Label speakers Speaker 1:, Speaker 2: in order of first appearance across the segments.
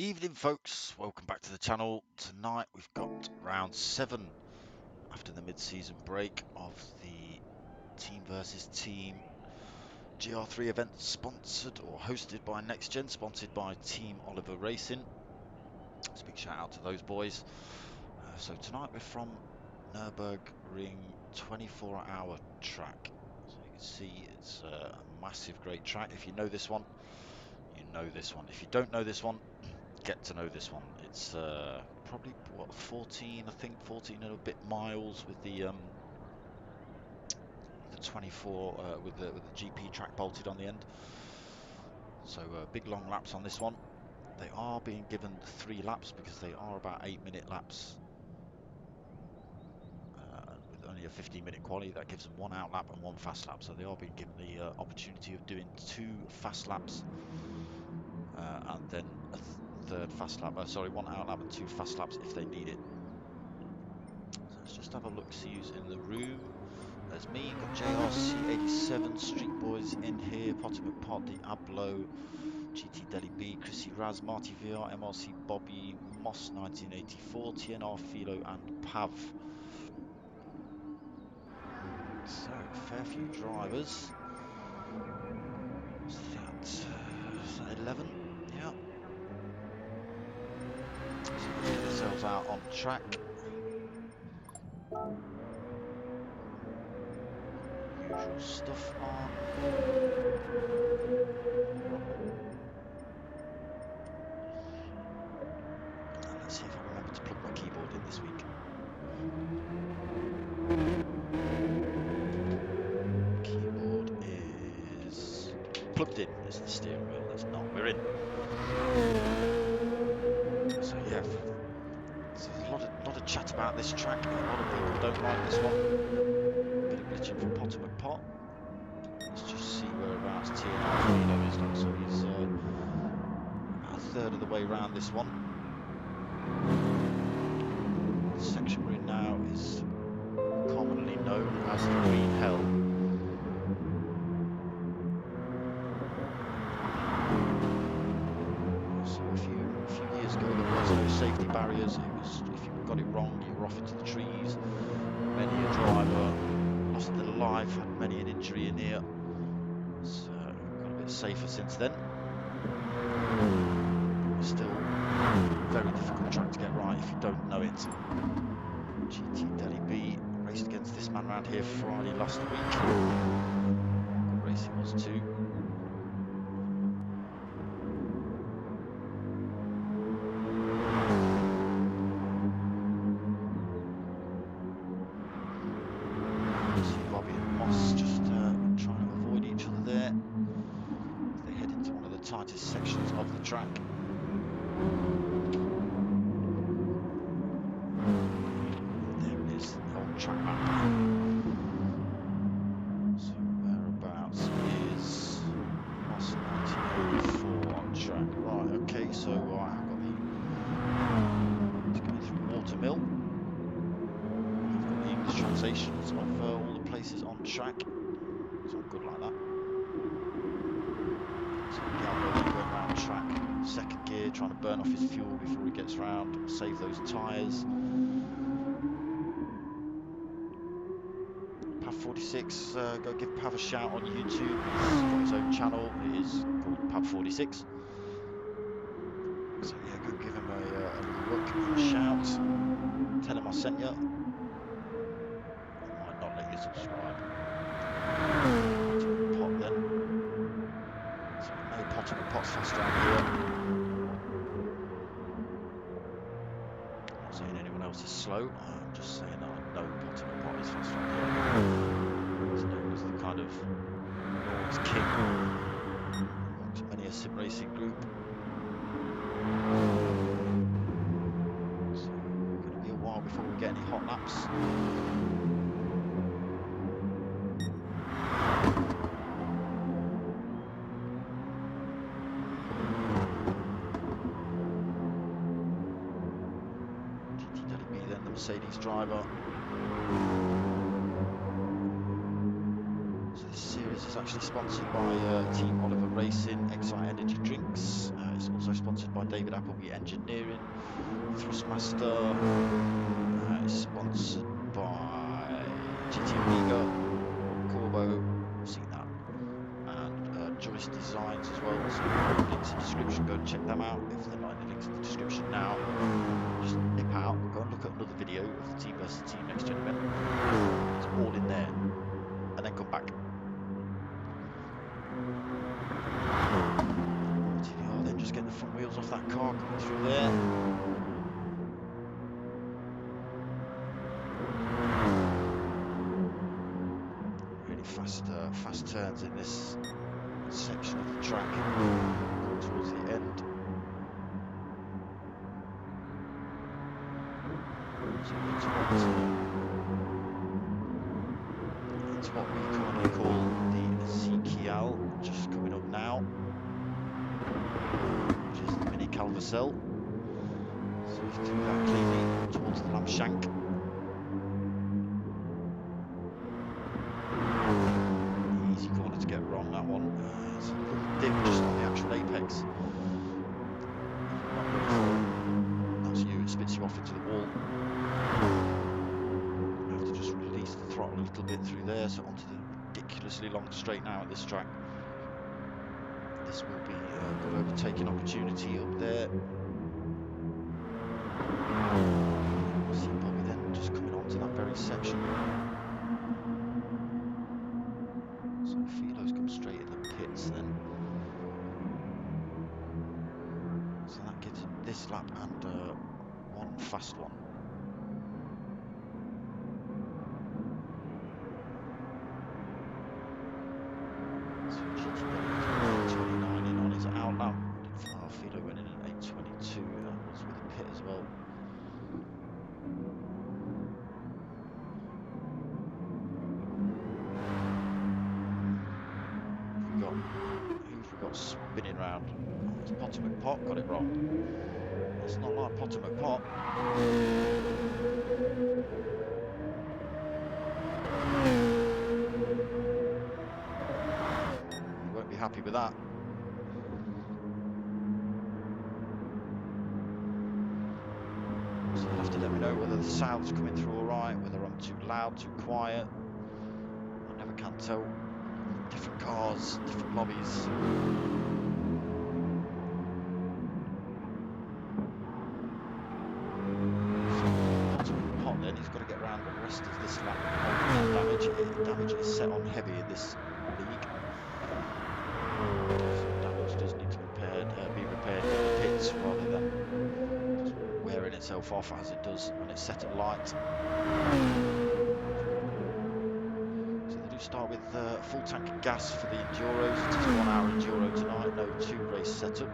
Speaker 1: Evening folks, welcome back to the channel. Tonight we've got round 7 after the mid-season break of the team versus team GR3 event, sponsored or hosted by Next Gen, sponsored by Team Oliver Racing. So big shout out to those boys. So tonight we're from Nurburgring 24-hour track. So you can see it's a massive great track. If you know this one, you know this one. If you don't know this one, get to know this one. It's probably what, 14, I think 14 and a bit miles with the 24 with the GP track bolted on the end. So big long laps on this one. They are being given 3 laps because they are about 8-minute laps. With only a 15-minute quali, that gives them 1 out lap and 1 fast lap. So they are being given the opportunity of doing 2 fast laps and then a third fast lap. Sorry, 1 out lap and 2 fast laps if they need it. So let's just have a look, see who's in the room. There's me, got JRC87, Street Boys in here, Potomac Pod, Diablo, GT Deli B, Chrissy Raz, Marty VR, MRC Bobby, Moss 1984, TNR Philo and Pav. So, fair few drivers. Is that 11? Yeah. So let's get ourselves out on track. Usual stuff on. And let's see if I remember to plug my keyboard in this week. Keyboard is plugged in. Is the steering wheel? That's not. We're in. So yeah, so there's a lot of chat about this track. A lot of people don't like this one. Bit of glitching from Potomac Pot. Let's just see whereabouts TNR Philo is now. So he's about a third of the way around this one. The section we're in now is commonly known as the Green Hell. So a few years ago there was no safety barriers. It was, if you got it wrong, you were off into the trees. Many a driver lost their life, had many an injury in here. So got a bit safer since then. But still a very difficult track to get right if you don't know it. GT Deli B raced against this man around here Friday last week. Good race it was too. Bobby and Moss just trying to avoid each other there as they head into one of the tightest sections of the track. There it is, the old track map. So whereabouts is Moss 1984 on track? Right, okay, so I've got it's going through Watermill. I've got the English translation visualizations of all the places on track. So I'm good like that. So Gallo then going around track, second gear, trying to burn off his fuel before he gets round, save those tyres. Pav 46, go give Pav a shout on YouTube. He's got his own channel. It is called Pav 46. So yeah, go give him a little look and a shout. Tell him I sent you. He might not let you subscribe. Pot then. So no Potomac Pot's fast around here. I'm not saying anyone else is slow. I'm just saying that I know Potomac Pot is fast around here. He's known as the kind of Nords king amongst many a sim racing group. So going to be a while before we get any hot laps. Adey Gee then, the Mercedes driver. So this series is actually sponsored by Team Oliver Racing, Excite Energy Drinks. It's also sponsored by David Appleby Engineering, Thrustmaster. It's sponsored by GT Amiga, Corbo, seen that, and Joyce Designs as well. So links in the description, go and check them out. If they're not in the links in the description now, just nip out, go and look at another video of the Team vs Team Next Gen event. It's all in there, and then come back. TVR then just getting the front wheels off that car coming through there. Really fast turns in this section of the track going towards the end. So it's what we commonly call the Ezekiel, just coming up now, which is the mini Calvacell. So he's through that cleanly towards the Lamshank. Easy corner to get wrong, that one. It's a little dip just on the actual apex. That's you, it spits you off into the wall. You have to just release the throttle a little bit through there, so onto the ridiculously long straight now at this track. This will be a good overtaking opportunity up there. See Bobby then just coming onto that very section. So Philo's come straight in the pits then. So that gives him this lap and one fast one. So GT 29 in on his out lap. Philo went in at 8:22, that was with a pit as well. Who've we got spinning round? Oh, it's Potomac Pot, got it wrong. It's not like Potomac Pot. You won't be happy with that. So you'll have to let me know whether the sound's coming through alright, whether I'm too loud, too quiet. I never can tell. Different cars, different lobbies. Then he's got to get around the rest of this lap. Damage is set on heavy in this league. So damage does need to be repaired in the pits rather than just wearing itself off as it does when it's set at light. So they do start with a full tank of gas for the enduros. It is a 1 hour enduro tonight, no 2-race setup.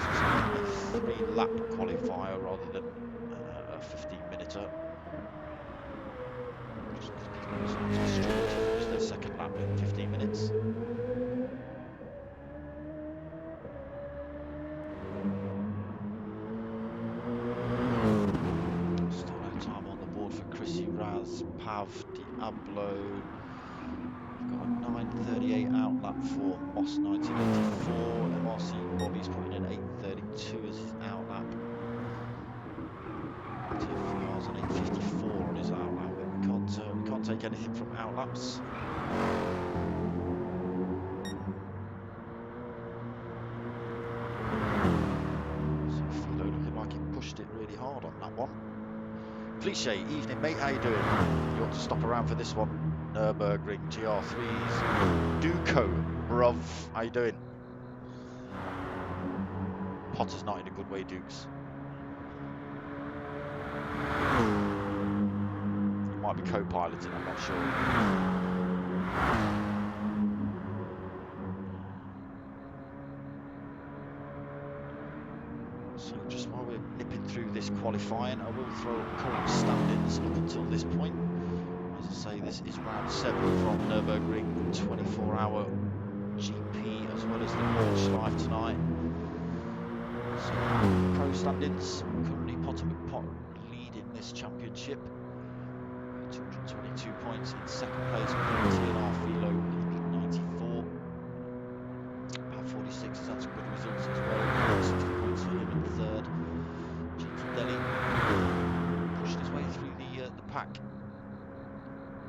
Speaker 1: So it's a 3-lap qualifier rather than a 15-minuter. Just because these guys have to be struggling to finish their second lap in 15 minutes. Still no time on the board for Chris have Diablo. We've got a 9:38 outlap for Moss 1984. MRC Bobby's putting in 8:32 as his outlap. TFVR's on 8:54 on his outlap, but we can't take anything from outlaps. So Philo looking like he pushed it really hard on that one. Cliche, evening mate, how you doing? You ought to stop around for this one. Nurburgring GR3's Duco, bruv, how you doing? Potter's not in a good way, Dukes. He might be co-piloting, I'm not sure. So just while we're nipping through this qualifying, I will throw up current standings up until this point. As I say, this is round 7 from Nurburgring 24-hour GP as well as the launch live tonight. So pro standings, currently Potter McPot leading this championship. 222 points in second place, TNR Philo 194. About 46 has had some good results as well. 60 points for him in third. GT Delhi pushed his way through the pack.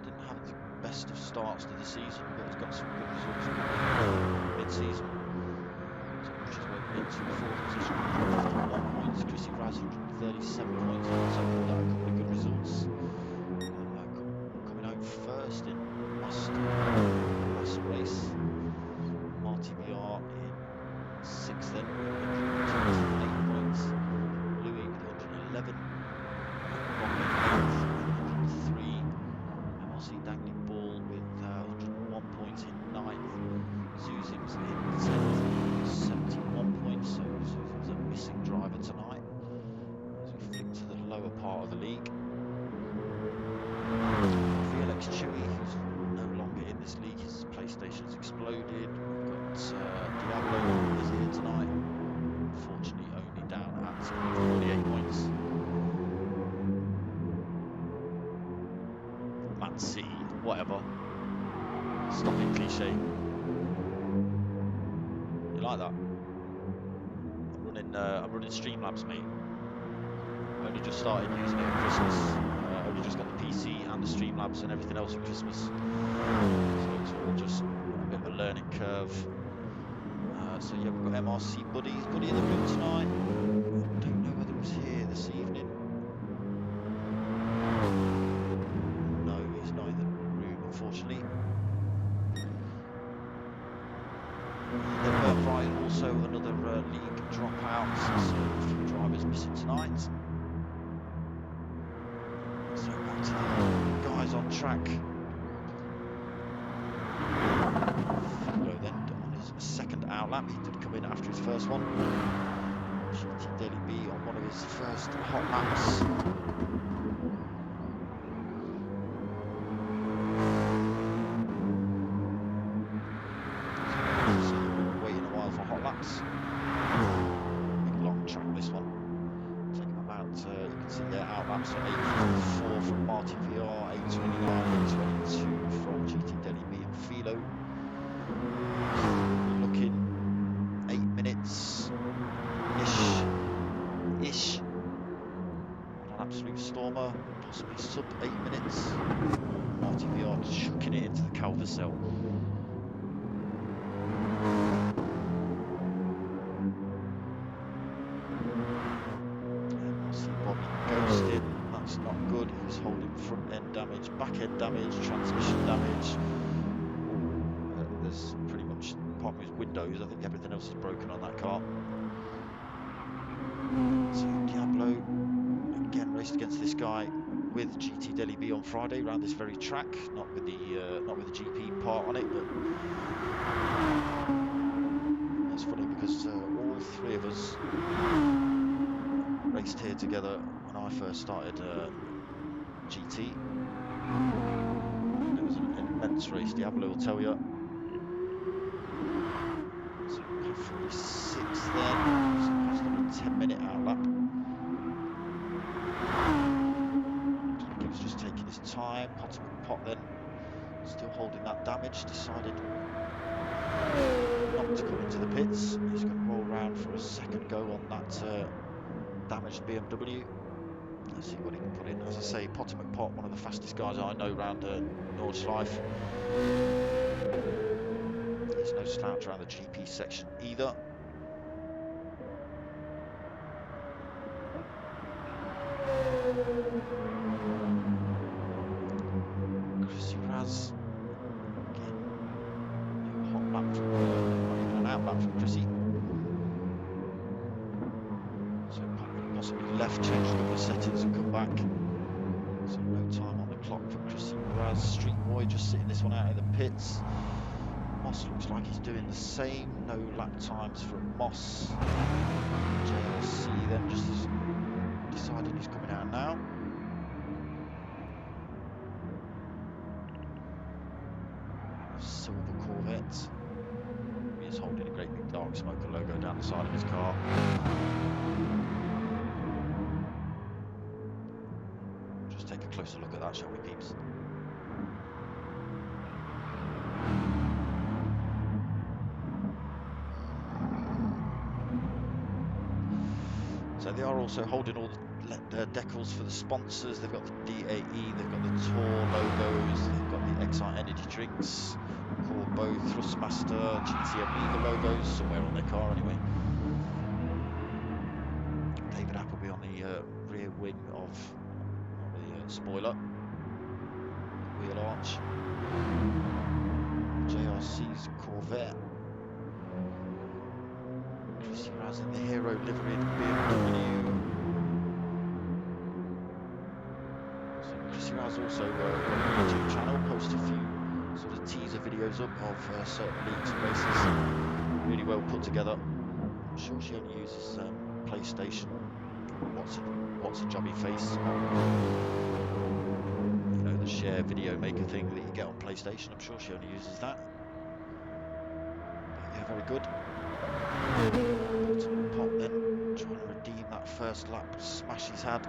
Speaker 1: Didn't have the best of starts to the season, but has got some good results mid-season. So pushed his way into fourth position, 151 points. Chrissy Raz 137 points. Also pulled out a couple of good results. Coming home first in last race. Marty VR in sixth then, 128 points. Louis with 111. Robin 8th, 103. MRC Dangling Ball with 101 points in 9th. Zuzim's in 10th, 71 points. So Zuzim's a missing driver tonight as we flick to the lower part of the league. Felix Chewy, who's no longer in this league, his PlayStation's exploded. We've got Diablo is here tonight. Unfortunately, only down at 48 points. Man City, whatever. Stopping Cliche. You like that? I'm running Streamlabs, mate. Only just started using it at Christmas. Only just got the PC and the Streamlabs and everything else at Christmas. So it's all just a bit of a learning curve. So yeah, we've got MRC Buddy. Is Buddy in the room tonight? I don't know whether he's here this evening. No, he's not in the room, unfortunately. Then Birthright, also another league dropout. So a few drivers missing tonight. So back to the guys on track. Philo then on his second outlap. He did come in after his first one. GT Delhi B on one of his first hot laps. So we're waiting a while for hot laps. Big long track this one. Take them about, you can see their outlaps are 8:54 from Martin VR, 8:29, 8:22 from GT Delhi B and Philo. We're looking 8 minutes-ish on an absolute stormer, possibly sub 8 minutes. Martin VR chucking it into the Calvacell. Ghosted, that's not good. He's holding front end damage, back end damage, transmission damage. There's pretty much, apart from his windows, I think everything else is broken on that car. So Diablo again raced against this guy with GT Delhi B on Friday around this very track, not with the GP part on it, but it's funny because all three of us raced here together when I first started GT. It was an immense race, Diablo will tell you. So 46 then, so cost him a 10-minute outlap. Looks like he was just taking his time. Potter then. Still holding that damage, decided not to come into the pits. He's going to roll round for a second go on that damaged BMW. Let's see what he can put in. As I say, Potter McPot, one of the fastest guys I know around Nordschleife. He's no slouch around the GP section either. Chrissy Raz, again, new hot lap from, not even an out lap from Chrissy. So possibly left, change a couple of settings and come back. So no time on the clock for Chrissy Raz. Street Boy just sitting this one out in the pits. Moss looks like he's doing the same. No lap times from Moss. JLC then just decided he's coming out now. Silver Corvette. He is holding a great big dark smoker logo down the side of his car. Just take a closer look at that, shall we, peeps? So they are also holding all the decals for the sponsors. They've got the DAE, they've got the Tour logos, they've got the Excite Energy Drinks, Corbeau Thrustmaster, GT Amiga logos, somewhere on their car anyway. David Appleby on the rear wing of the spoiler, wheel arch. JRC's Corvette. Chrissy Raz in the Hero liveried BMW. So Chrissy Raz also on the YouTube channel posts a few sort of teaser videos up of certain leagues and races. Really well put together. I'm sure she only uses PlayStation. What's a jobby face? You know, the share video maker thing that you get on PlayStation. I'm sure she only uses that. But yeah, very good. Pop then, trying to redeem that first lap smash he's had.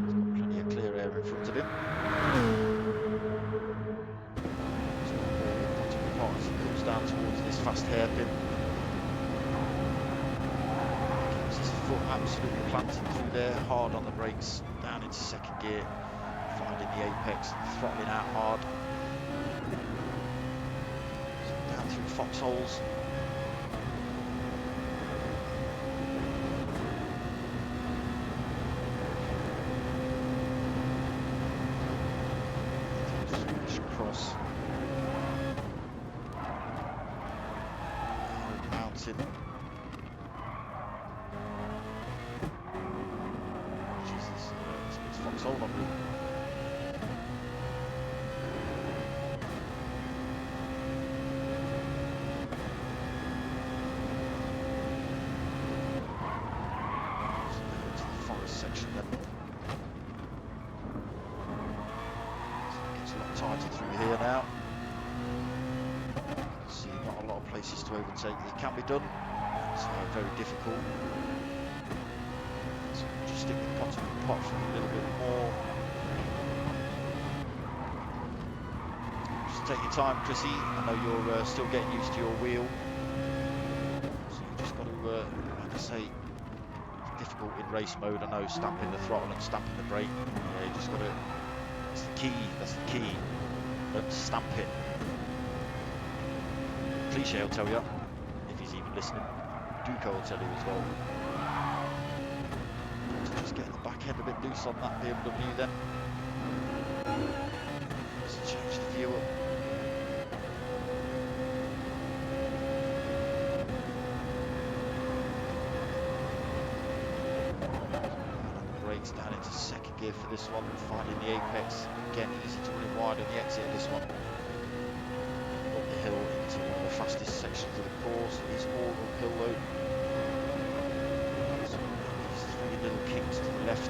Speaker 1: He's got plenty of clear air in front of him. As he comes down towards this fast hairpin. Keeps his foot absolutely planted through there, hard on the brakes, down into second gear, finding the apex, throttling out hard. Down through foxholes. Cross. Mountain. Jesus, it's foxhole on route. Section then. So it gets a lot tighter through here now. See, not a lot of places to overtake. It can be done. It's very difficult. So just stick the pot for a little bit more. Just take your time, Chrissy. I know you're still getting used to your wheel. So you just got to, like I say, difficult in race mode. I know, stamping the throttle and stamping the brake. Yeah, you just got to. That's the key. That's the key. Don't stamp it. Cliche will tell you, if he's even listening. Duco will tell you as well. Just getting the back end a bit loose on that BMW then. Just change the view up. Down into second gear for this one, finding the apex. Again, easy to run wide on the exit of this one. Up the hill into one of the fastest sections of the course. It's all uphill though. So these three little kicks to the left.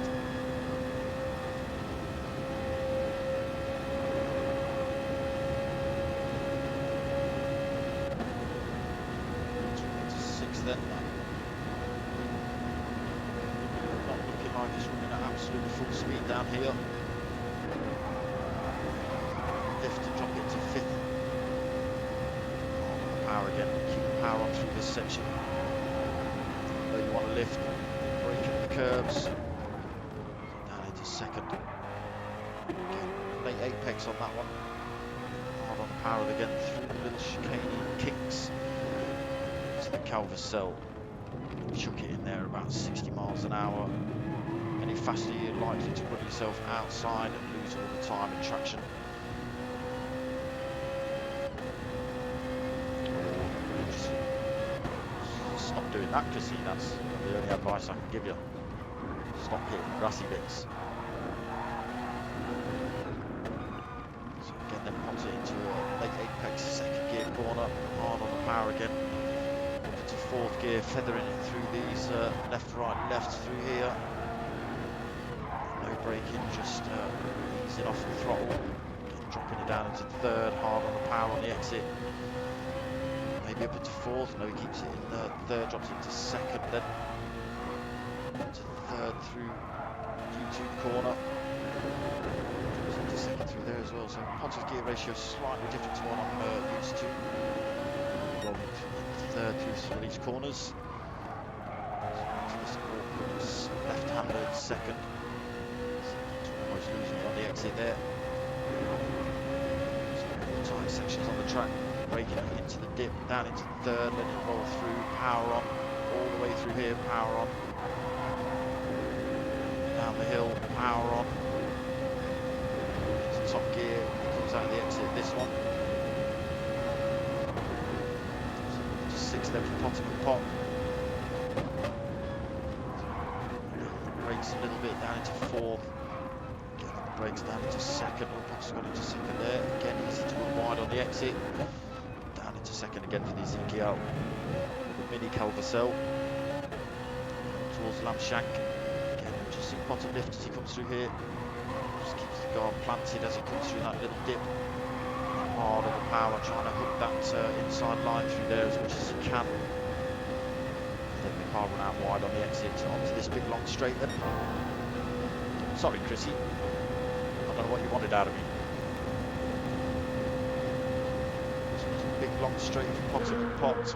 Speaker 1: Into sixth then. He's running at absolutely full speed down here. power on through this section. Though you want to lift, brake at the curbs. Down into second. Again, late apex on that one. Hard on the power again through the little chicane kinks to the Calvacell. Chuck it in there about 60 miles an hour. Any faster, you're likely to run yourself outside and lose all the time and traction. Stop doing that, Chrissy. That's the only advice I can give you. Stop hitting grassy bits. So again, then pops it into a late apex, second gear corner, hard on the power again. Up into fourth gear, feathering it through these left, right, left through here. No braking, just easing off the throttle. Again, dropping it down into third, hard on the power on the exit. Maybe up into fourth, no, he keeps it in third, drops it into second, then into third through U2 corner. Drops into second through there as well, so Potter's gear ratio slightly different to what I'm used to. Rolling third through some of these corners. So this awkward left-hander in second. Almost losing it on the exit there. So tight sections on the track. Braking it into the dip, down into third, letting it roll through, power on, all the way through here, power on. Down the hill, power on. Into top gear, comes out of the exit, this one. Just sixth then for Potter and Pop. Brakes a little bit, down into fourth. Again, the brakes down into second, Potter's got into second there. Again, easy to run wide on the exit. To second again for the Ezekiel, the mini Calvacell towards Lamshank. Again, just see Potter lift as he comes through here. Just keeps the guard planted as he comes through that little dip. Hard on the power, trying to hook that inside line through there as much as he can. Then the car run out wide on the exit onto this big long straight. Then, sorry, Chrissy, I don't know what you wanted out of me. Big long straight for Potter and Pot.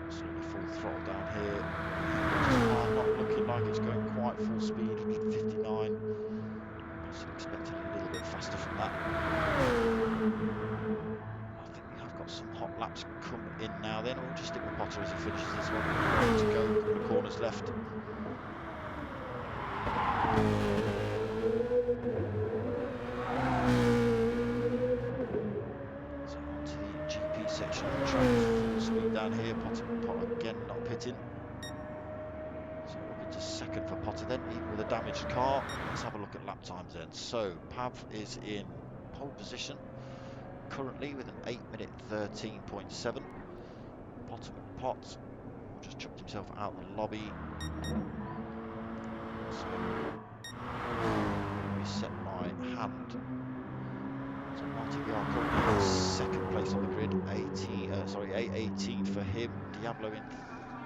Speaker 1: Absolutely full throttle down here. Not looking like it's going quite full speed, 159. Still expecting a little bit faster from that. I think we have got some hot laps come in now then. We'll just stick with Potter as he finishes this one. Ready to go, a couple of corners left. Section of the track, full speed down here. Potter again not pitting. So up into second for Potter then, even with a damaged car. Let's have a look at lap times then. So Pav is in pole position currently with an 8:13.7. Potter McPot just chucked himself out the lobby. So reset my hand. So Marty VR currently in second place on the grid, 8:18 for him. Diablo in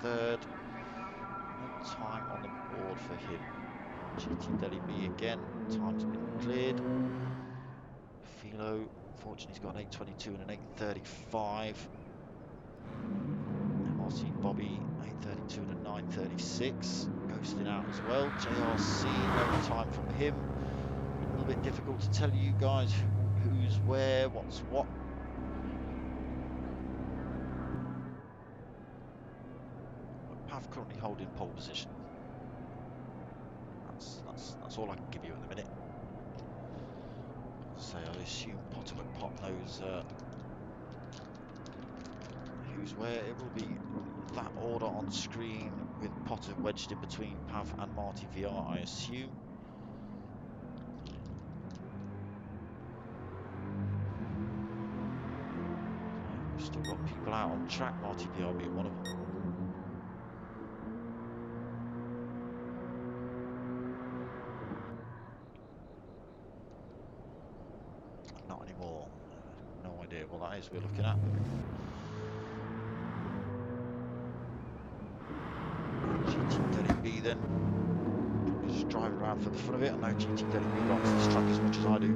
Speaker 1: third. No time on the board for him. GT Deli B again. Time's been cleared. Philo, unfortunately, he's got an 8:22 and an 8:35. MRC Bobby, 8:32 and a 9:36. Ghosting out as well. JRC, no time from him. A little bit difficult to tell you guys who's where, what's what. But Pav currently holding pole position. That's all I can give you at the minute. So I assume Potter McPot knows who's where. It will be that order on screen with Potter wedged in between Pav and Marty VR, I assume. We've still got people out on track, Marty VR being one of them. Not anymore. No idea what that is we're looking at. GT Deli B then. Just driving around for the fun of it. I know GT Deli B likes this track as much as I do.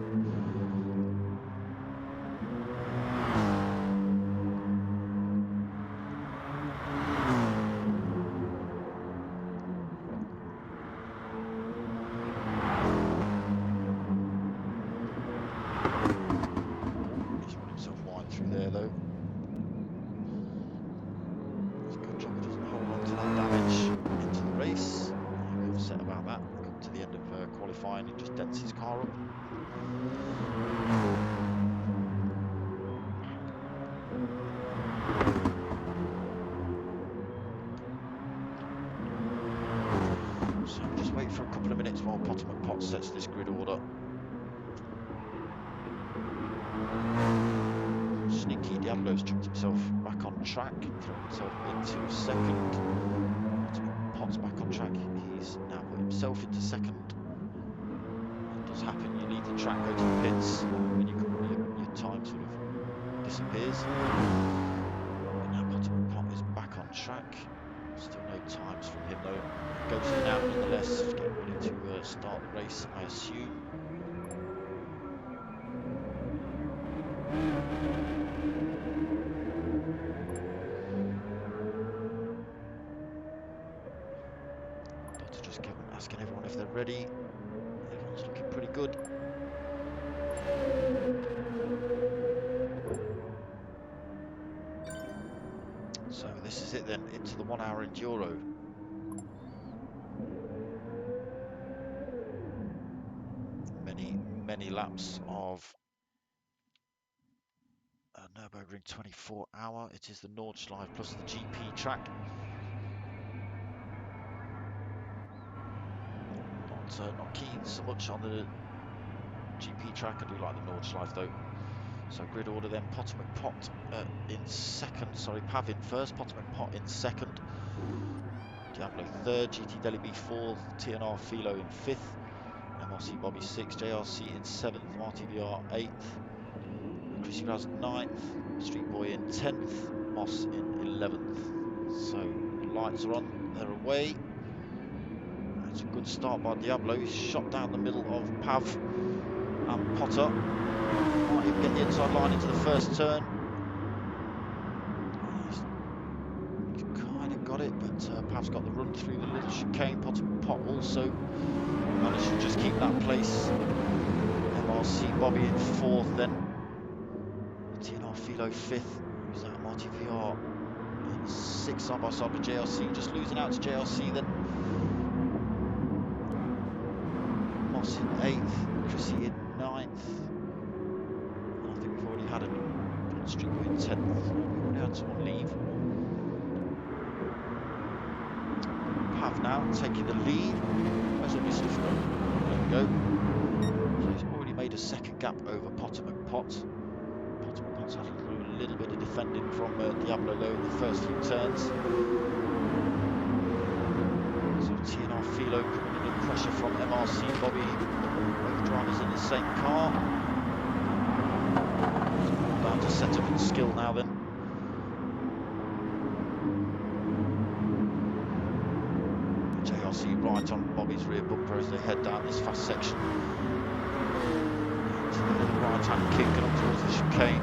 Speaker 1: So just wait for a couple of minutes while Potomac Pot sets this grid order. Sneaky Diablo's chucked himself back on track, thrown himself into second. Potomac Pot's back on track. He's now put himself into second. It does happen. You leave the track, go to the pits, when your time sort of disappears. But now Potomac Pot is back on track. Still no times from him though. Goes in and out nonetheless. Getting ready to start the race, I assume. Dr. just asking everyone if they're ready. Everyone's looking pretty good. So this is it then, into the 1 hour enduro. Many laps of Nurburgring 24 hour. It is the Nordschleife plus the GP track. Not keen so much on the GP track. I do like the Nordschleife though. So grid order then, Potomac Pot in second, sorry, Pav in first, Potomac Pot in second, Diablo third, GT Deli B fourth, TNR Philo in fifth, MRC Bobby sixth, JRC in seventh, RTVR eighth, Chrissy Raz ninth, Street Boy in 10th, Moss in 11th. So lights are on, they're away. It's a good start by Diablo. He's shot down the middle of Pav and Potter. Might even get the inside line into the first turn. He's kind of got it, but Pav's got the run through the little chicane. Pot also managed to just keep that place. MRC Bobby in fourth then. TNR Philo fifth. Who's that? MRTVR in sixth, side by side with JRC. Just losing out to JRC then. Moss in eighth. Chrissy in ninth. And I think we've already had a Street Boy in 10th. We've already had someone leave. Pav now taking the lead. Where's all this stuff going? There we go. So he's already made a second gap over Potomac Pot. Potomac Pot's had a little bit of defending from Diablo though in the first few turns. So TNR Philo coming under pressure from MRC Bobby. Both drivers in the same car. Down to setup and skill now then. JRC right on Bobby's rear bumper as they head down this fast section. Into the little right hand kick and up towards the chicane.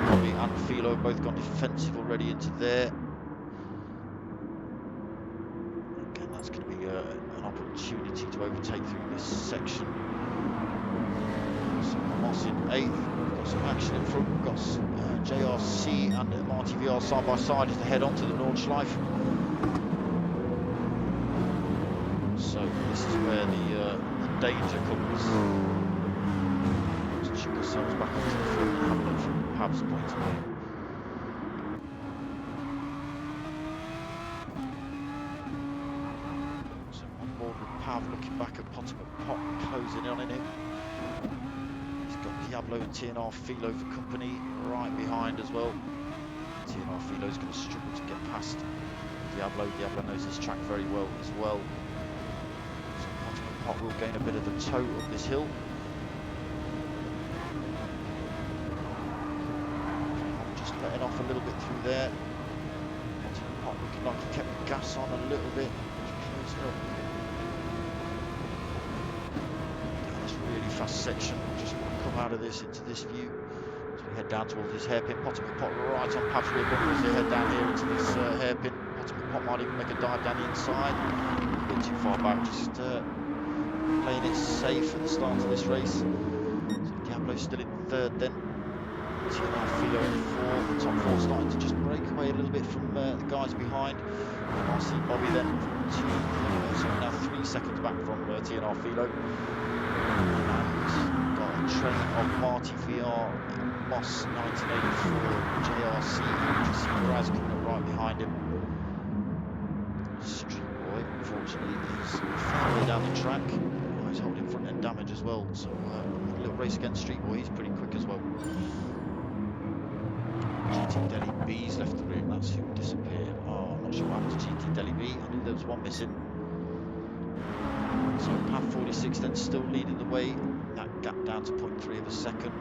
Speaker 1: Bobby and Philo both gone defensive already into there. Again, that's going to be an opportunity to overtake through this section. So Moss in 8th. We've got some action in front. We've got JRC and MRTVR side by side as they head on to the Nordschleife. So this is where the danger comes. Let's check ourselves back onto the front and have a look from Pav's point of view. So on board with Pav, looking back at Potomac Pot, closing in on him. He's got Diablo and TNR Philo for company right behind as well. TNR Philo's going to struggle to get past Diablo. Diablo knows this track very well as well. So Potomac Pot will gain a bit of a toe up this hill. Just letting off a little bit through there. Potomac Pot looking like he kept the gas on a little bit. Just closing up. Really fast section. Just want to come out of this into this view as we head down towards this hairpin. Potomac Pot right on Pav's rear bumper as they head down here into this hairpin. Potomac Pot might even make a dive down the inside. A bit too far back, just playing it safe at the start of this race. So Diablo still in third then. TNR Philo in fourth. The top four starting to just break away a little bit from the guys behind. MRC Bobby then so now 3 seconds back from TNR Philo. And got a train of Marty VR, Moss 1984, JRC, Graz coming up right behind him. Street Boy, unfortunately, is far way down the track. Oh, he's holding front end damage as well, so a little race against Street Boy. He's pretty quick as well. GT Delhi B's left the room, that's who disappeared. Oh, I'm not sure what happened to GT Delhi B. I knew there was one missing. So Pav 46 then still leading the way. That gap down to 0.3 of a second.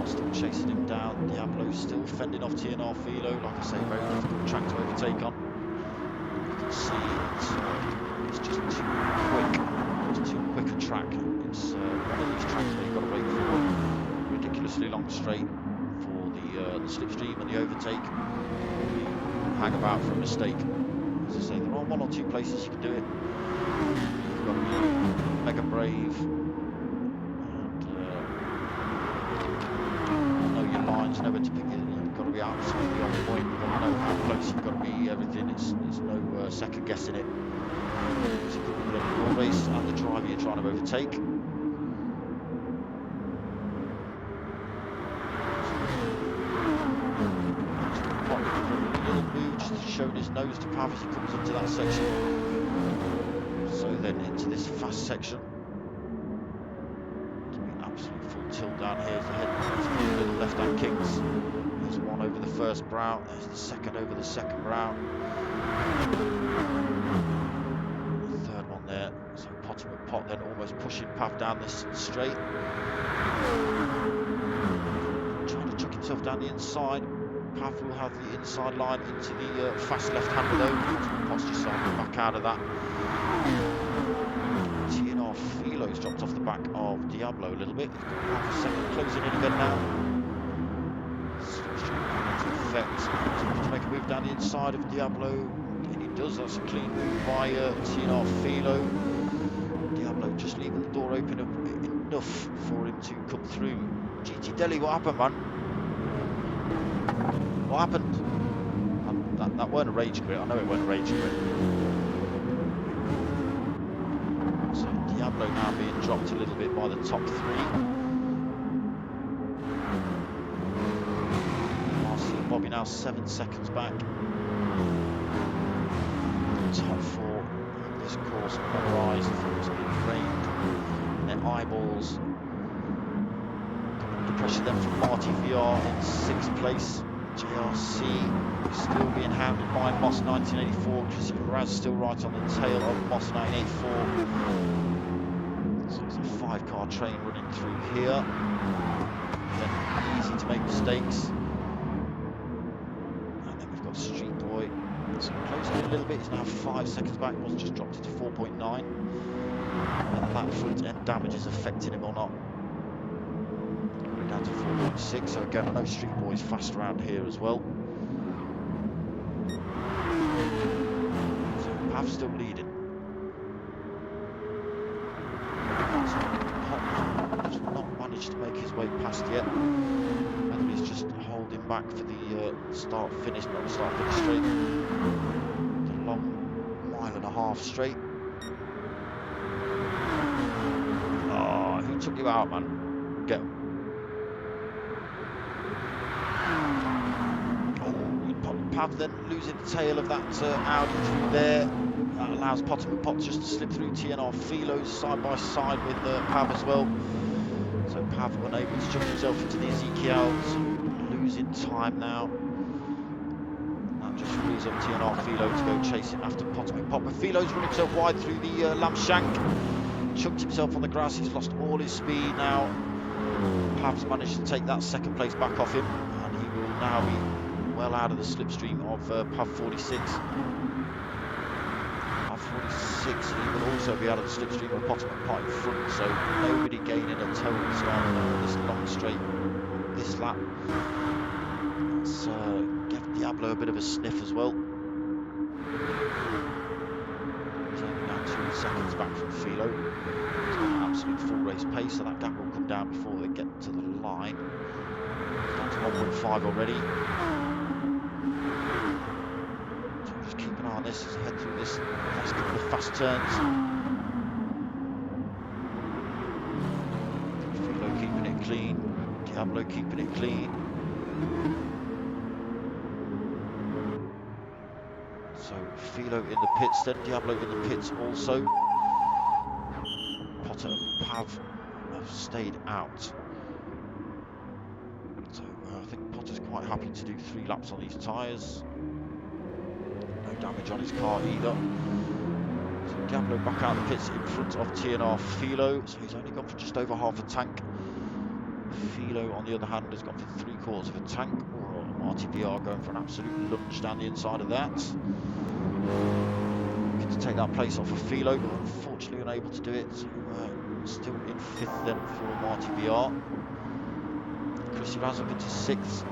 Speaker 1: Still chasing him down. Diablo still fending off TNR Philo. Like I say, very difficult track to overtake on. You can see it's just too quick. It's too quick a track. It's one of these tracks where you've got to wait for a ridiculously long straight for the slipstream and the overtake. You hang about for a mistake. As I say, there are one or two places you can do it. You've got to be mega brave. Know where to pick it. You've got to be absolutely on point. You've got to know how close. You've got to be everything. It's no second guessing it. It's a good raw race and the driver you're trying to overtake. A little move, just showing his nose to Pav as he comes into that section. So then into this fast section. Full tilt down here as the head little left-hand kicks. There's one over the first brow, there's the second over the second brow. The third one there, so Potterman Pot then almost pushing Pav down this straight. Trying to chuck himself down the inside. Pav will have the inside line into the fast left-hander though. Pot's just back out of that. TNR Philo's dropped off the back of Diablo a little bit. He's got half a second closing in again now. Slipstream into effect. To make a move down the inside of Diablo. And he does. That's a clean move by TNR Philo. Diablo just leaving the door open enough for him to come through. GT Delhi, what happened, man? What happened? That weren't a rage quit. I know it weren't a rage quit. Diablo now being dropped a little bit by the top three. Marcy and Bobby now 7 seconds back. Top four of this course polarised for it's been rained in their eyeballs. Coming under pressure then from Marty VR in 6th place. JRC is still being hounded by Moss 1984. Chris Raz still right on the tail of Moss 1984. So it's a 5-car train running through here. Then easy to make mistakes. And then we've got Street Boy. So closing in a little bit. He's now 5 seconds back. Was just dropped it to 4.9. Whether that front end damage is affecting him or not. Down to 4.6. So again, I know Street Boy's fast around here as well. So Pav's still leading. Has not managed to make his way past yet. Whether he's just holding back for the start-finish, not the start-finish straight. The long 1.5 miles straight. Oh, who took you out, man? Get him. Pav then losing the tail of that Audi through there. That allows Potterman Pot just to slip through TNR Philo's side by side with Pav as well. So Pav unable to jump himself into the Ezekiels, losing time now. That just frees up TNR Philo to go chasing after Potterman Pot. But Philo's run himself wide through the Lamshank, chucked himself on the grass. He's lost all his speed now. Pav's managed to take that 2nd place back off him, and he will now be well out of the slipstream of Pav 46. Pav 46, he will also be out of the slipstream of Potterman Pot in front, so nobody gaining a total start on this long straight this lap. Let's give Diablo a bit of a sniff as well. He's only now 2 seconds back from Philo. He's got an absolute full race pace, so that gap will come down before they get to the line. Down to 1.5 already. Just keep an eye on this as I head through this last couple of fast turns. clean. Diablo keeping it clean. So Philo in the pits, then Diablo in the pits also. Potter and Pav have stayed out. So I think Potter's quite happy to do 3 laps on these tyres. No damage on his car either. So Diablo back out the pits in front of TNR Philo. So he's only gone for just over half a tank. Philo, on the other hand, has gone for 3/4 of a tank. Or Marty VR going for an absolute lunge down the inside of that. Looking to take that place off of Philo, but unfortunately unable to do it. So still in 5th then for Marty VR. Chrissy Raz up into 6th.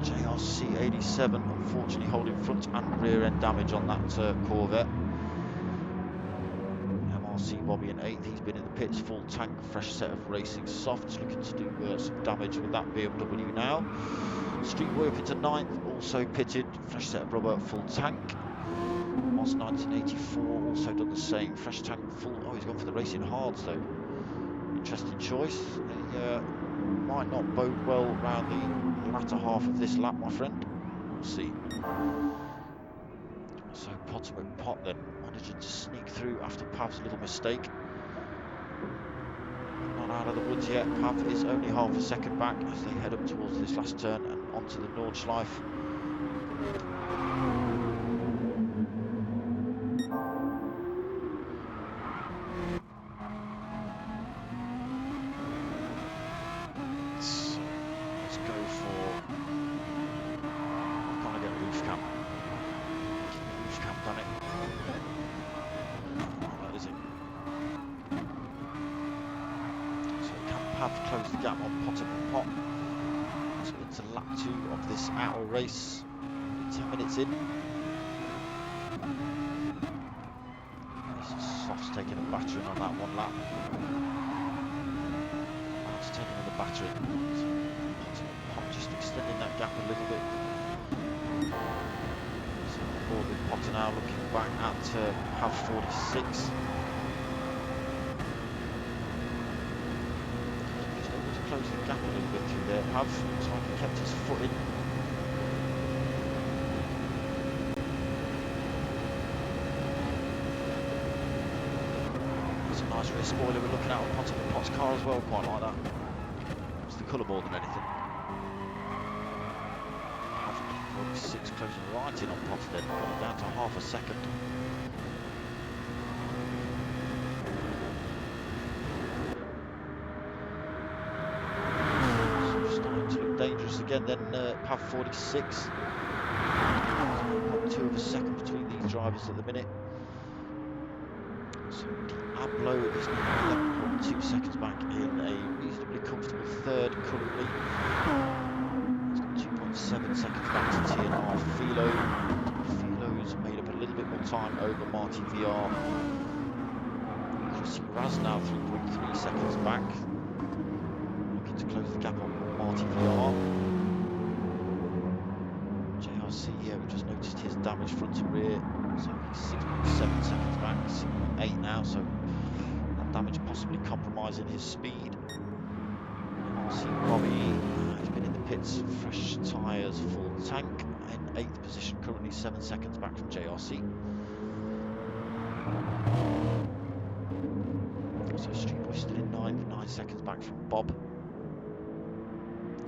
Speaker 1: JRC 87 unfortunately holding front and rear end damage on that Corvette. MRC Bobby in 8th, he's been in the pits, full tank, fresh set of racing softs, looking to do some damage with that BMW now. Streetboy up into 9th, also pitted, fresh set of rubber, full tank. Moss 1984 also done the same, fresh tank, full. Oh, he's gone for the racing hards though. Interesting choice. They might not bode well around the latter half of this lap, my friend. We'll see. So Potter McPot then managing to sneak through after Pav's little mistake. Not out of the woods yet. Pav is only half a second back as they head up towards this last turn and onto the Nordschleife. So let's go for. I'm gonna get roof cam. Roof cam, damn it. That is it. So can Pav close the gap on Potter McPot? So into lap 2 of this hour race. 10 minutes in. Soft's taking a battering on that one lap. That's taking another battering. So Potter just extending that gap a little bit. So forward with Potter now, looking back at Pav 46. Just able to close the gap a little bit through there. Pav looks like he kept his foot in. Nice rear spoiler we're looking at on Potter McPot's car as well, quite like that. It's the colour more than anything. Pav 46 closing right in on Potter then, got it down to half a second. So starting to look dangerous again then, Pav 46. 1.2 of a second between these drivers at the minute. So Diablo is now 11.2 seconds back in a reasonably comfortable 3rd currently. He's got 2.7 seconds back to TNR Philo. Philo's made up a little bit more time over Marty VR. Chrissy Raz now 3.3 seconds back. Looking to close the gap on Marty VR. JRC, yeah, we just noticed his damage front and rear. So he's 6.7 seconds back, 6.8 now, so that damage possibly compromising his speed. MRC Bobby, he's been in the pits, fresh tyres, full tank, in 8th position, currently 7 seconds back from JRC. So Streetboy still in 9th, 9 seconds back from Bob.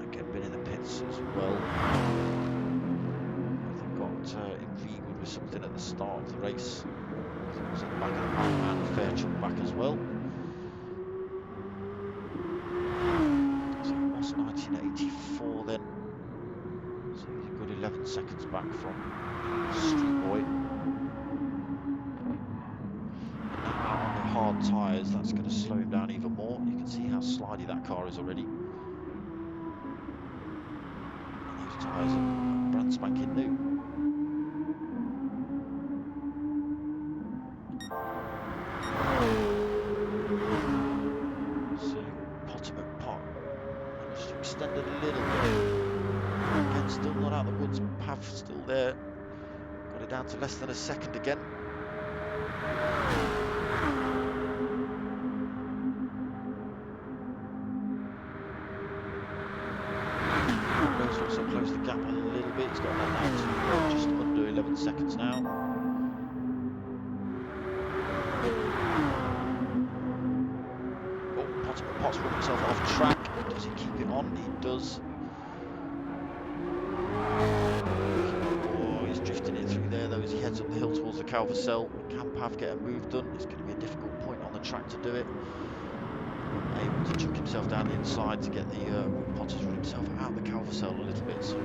Speaker 1: Again, been in the pits as well. Inveighed with something at the start of the race. It was at the back of the pack and fair chunk back as well. So Moss 1984 then. So he's a good 11 seconds back from Streetboy. And now out on the hard tyres, that's going to slow him down even more. You can see how slidey that car is already. And those tyres are brand spanking new. Extended a little bit. Again, still not out of the woods. Pav still there. Got it down to less than a second again. Pot's run himself off track. Does he keep it on? He does. Oh, he's drifting it through there though as he heads up the hill towards the Calvacell. Can Pav get a move done? It's going to be a difficult point on the track to do it. Able to chuck himself down the inside to get the wood Potter's run himself out the Calvacell a little bit, so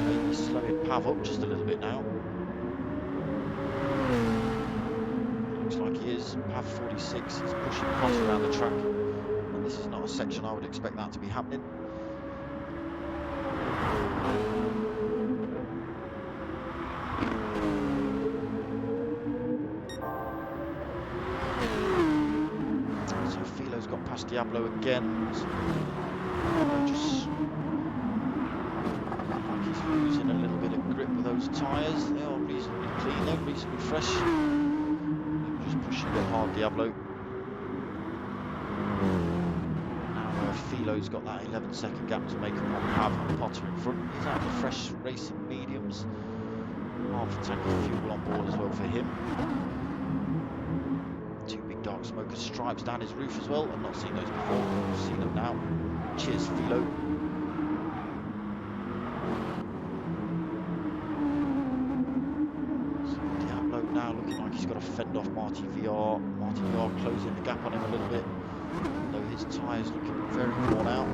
Speaker 1: maybe slowing Pav up just a little bit now. Looks like he is. Pav 46 is pushing Potter around the track, and this is not a section I would expect that to be happening. So Philo's got past Diablo again. So just like he's losing a little bit of grip with those tyres. They are reasonably clean though, reasonably fresh. Maybe just pushing a bit hard, Diablo. Now Philo's got that 11-second gap to make up on Pav and Potter in front. He's out of the fresh racing mediums. Half a tank of fuel on board as well for him. Two big dark smoker stripes down his roof as well. I've not seen those before. I've seen them now. Cheers, Philo. So Diablo now looking like he's got to fend off Marty VR. Marty VR closing the gap on him a little bit, though his tyres looking very worn out.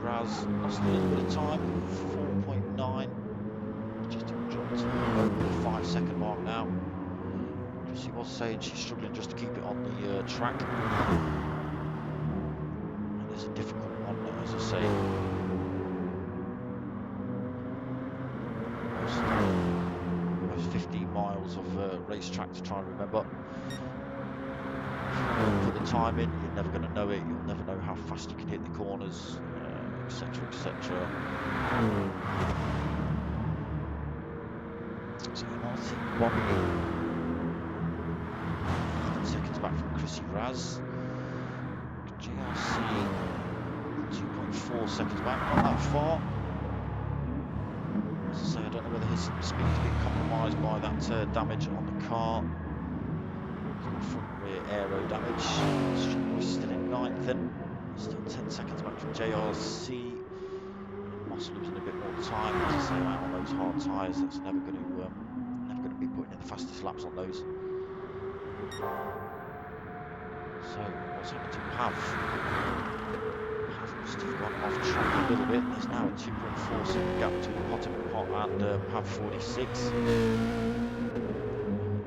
Speaker 1: Raz lost a little bit of time, 4.9, just dropped over the 5-second mark now. Chrissy was saying she's struggling just to keep it on the track. And it's a difficult one, as I say. Almost 15 miles of racetrack to try and remember. If you put the time in, you're never going to know it. You'll never know how fast you can hit the corners. Etc, etc. So Marty Bobbing 11 seconds back from Chrissy Raz. GRC 2.4 seconds back, not that far. As I say, I don't know whether his speed's been compromised by that damage on the car. Front rear aero damage. We're still in 9th then. Still 10 seconds back from JRC. Moss losing a bit more time, as I say, out on those hard tyres. That's never going to be putting in the fastest laps on those. So what's happened to Pav? Pav must have gone off track a little bit. There's now a 2.4 second gap between Potter and Pav 46.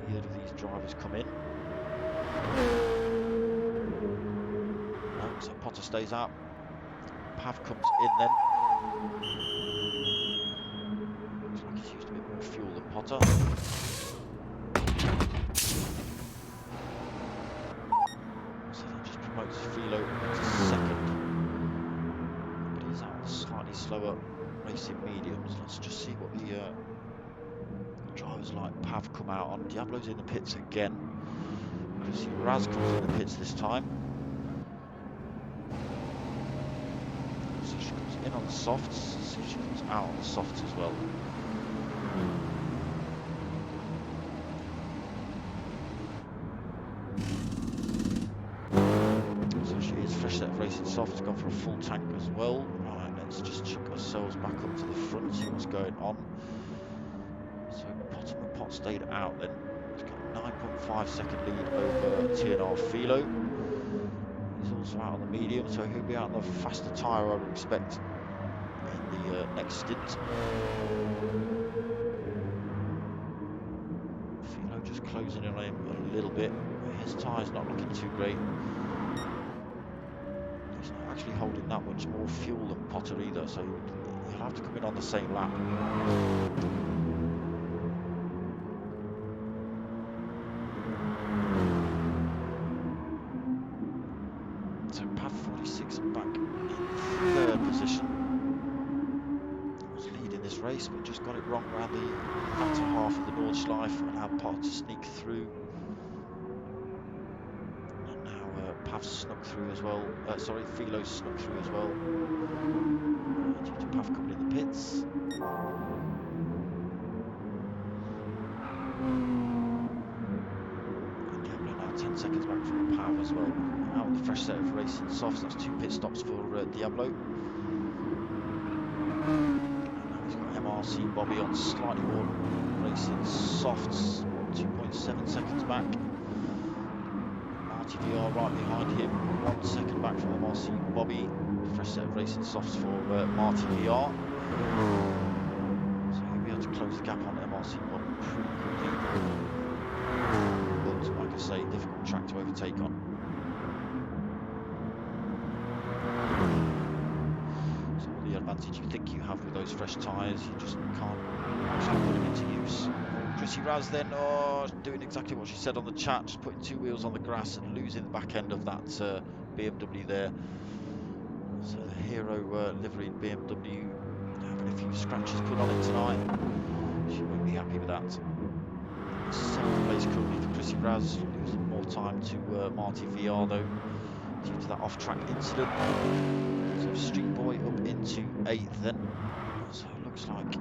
Speaker 1: Either of these drivers come in. No, so Potter stays out. Pav comes in then. Looks like he's used a bit more fuel than Potter. So that just promotes Philo to second. But he's out on slightly slower racing mediums. Let's just see what the drivers like Pav come out on. Diablo's in the pits again. Chrissy Raz comes in the pits this time. So she comes in on the softs, so she comes out on the softs as well. So she is fresh set of racing softs, gone for a full tank as well. Right, let's just chuck ourselves back up to the front, see what's going on. So Potter and Pot stayed out then. He's got a 9.5 second lead over TNR Philo. He's also out on the medium, so he'll be out on the faster tyre I would expect in the next stint. Philo just closing in on him a little bit. His tyre's not looking too great. He's not actually holding that much more fuel than Potter either, so he'll have to come in on the same lap. So Pav 46 back in 3rd position. Was leading this race, but just got it wrong around the latter half of the Nordschleife, allowed Potter to sneak through. And now Pav's snuck through as well. Philo's snuck through as well. Due to Pav coming in the pits. And Diablo now 10 10 seconds back from Pav as well. Out with a fresh set of racing softs. That's 2 pit stops for Diablo. And now he's got MRC Bobby on slightly more racing softs. 2.7 seconds back. Marty VR right behind him. 1 second back from MRC Bobby. Fresh set of racing softs for Marty VR. So he'll be able to close the gap on MRC Bobby pretty quickly. But like I say, difficult track to overtake on. So all the advantage you think you have with those fresh tyres, you just can't actually put them into use. Chrissy Raz then, doing exactly what she said on the chat, just putting 2 wheels on the grass and losing the back end of that BMW there. So the Hero livery in BMW having a few scratches put on it tonight. She won't be happy with that. 7th place currently for Chrissy Raz, losing more time to Marty VR though, due to that off-track incident. So Street Boy up into 8th then. So it looks like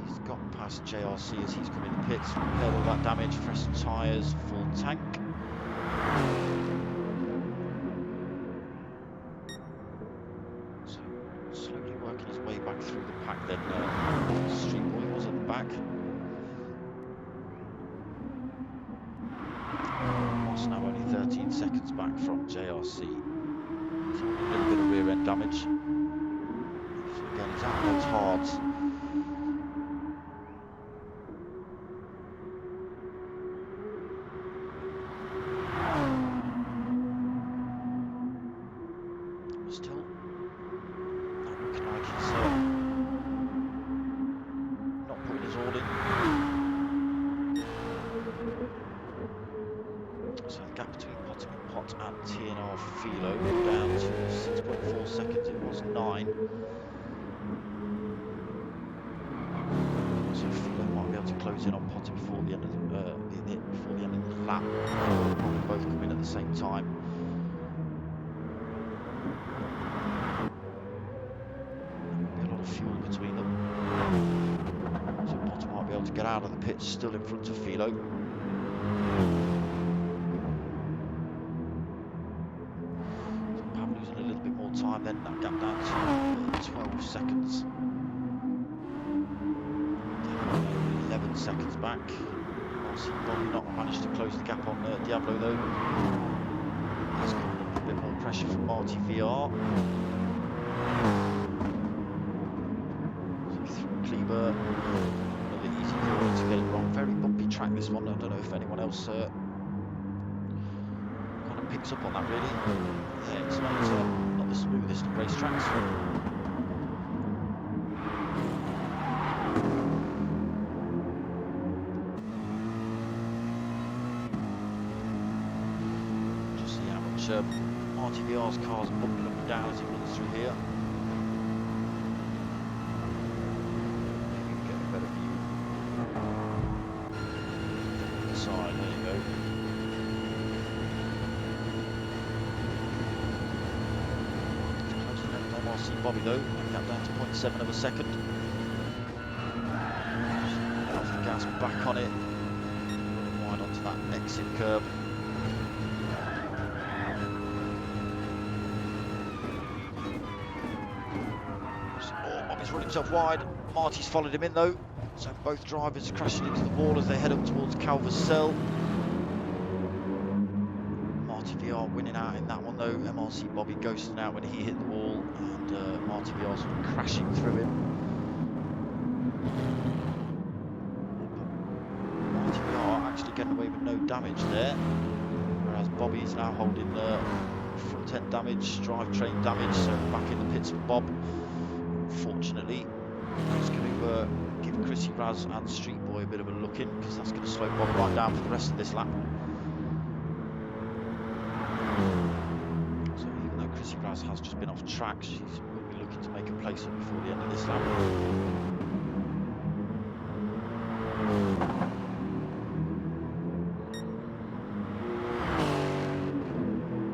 Speaker 1: he's got past JRC as he's come in the pits, repaired all that damage, fresh tyres, full tank. So slowly working his way back through the pack then. Street Boy was at the back. Moss now only 13 seconds back from JRC. He's got a little bit of rear end damage. Again, he's out on those hards. Still not looking like he's not putting his all in. So the gap between Pot and TNR Philo down to 6.4 seconds. It was 9. So Philo might be able to close in on Potter before the end of the lap. Both come in at the same time. There'll be a lot of fuel between them. So Potter might be able to get out of the pits still in front of Philo. Losing a little bit more time then, that gap down to 12 seconds. 11 seconds back. Marcy Bobby not managed to close the gap on Diablo though. That's got a bit more pressure from Marty VR. So through Kleber, another easy corner to get it wrong. Very bumpy track this one. I don't know if anyone else kind of picks up on that really. Yeah, it's not the smoothest of racetracks. Just see how much Marty VR's car's bumping up and down as he runs through here. Maybe we can get a better view. The side, there you go. MRC Bobby though, gap down to 0.7 of a second. Just off the gas, back on it. Running wide onto that exit curb. So, Bobby's run himself wide. Marty's followed him in though. So both drivers are crashing into the wall as they head up towards Calversell. Marty VR winning out in that one though. MRC Bobby ghosting out when he hit the wall, and Marty VR sort of crashing through him. Marty VR actually getting away with no damage there, whereas Bobby is now holding front end damage, drivetrain damage, so back in the pits for Bob. Unfortunately, it's going to give Chrissy Raz and Street Boy a bit of a look in, because that's going to slow Bob right down for the rest of this lap. So even though Chrissy Raz has just been off track, she will be looking to make a place up before the end of this lap.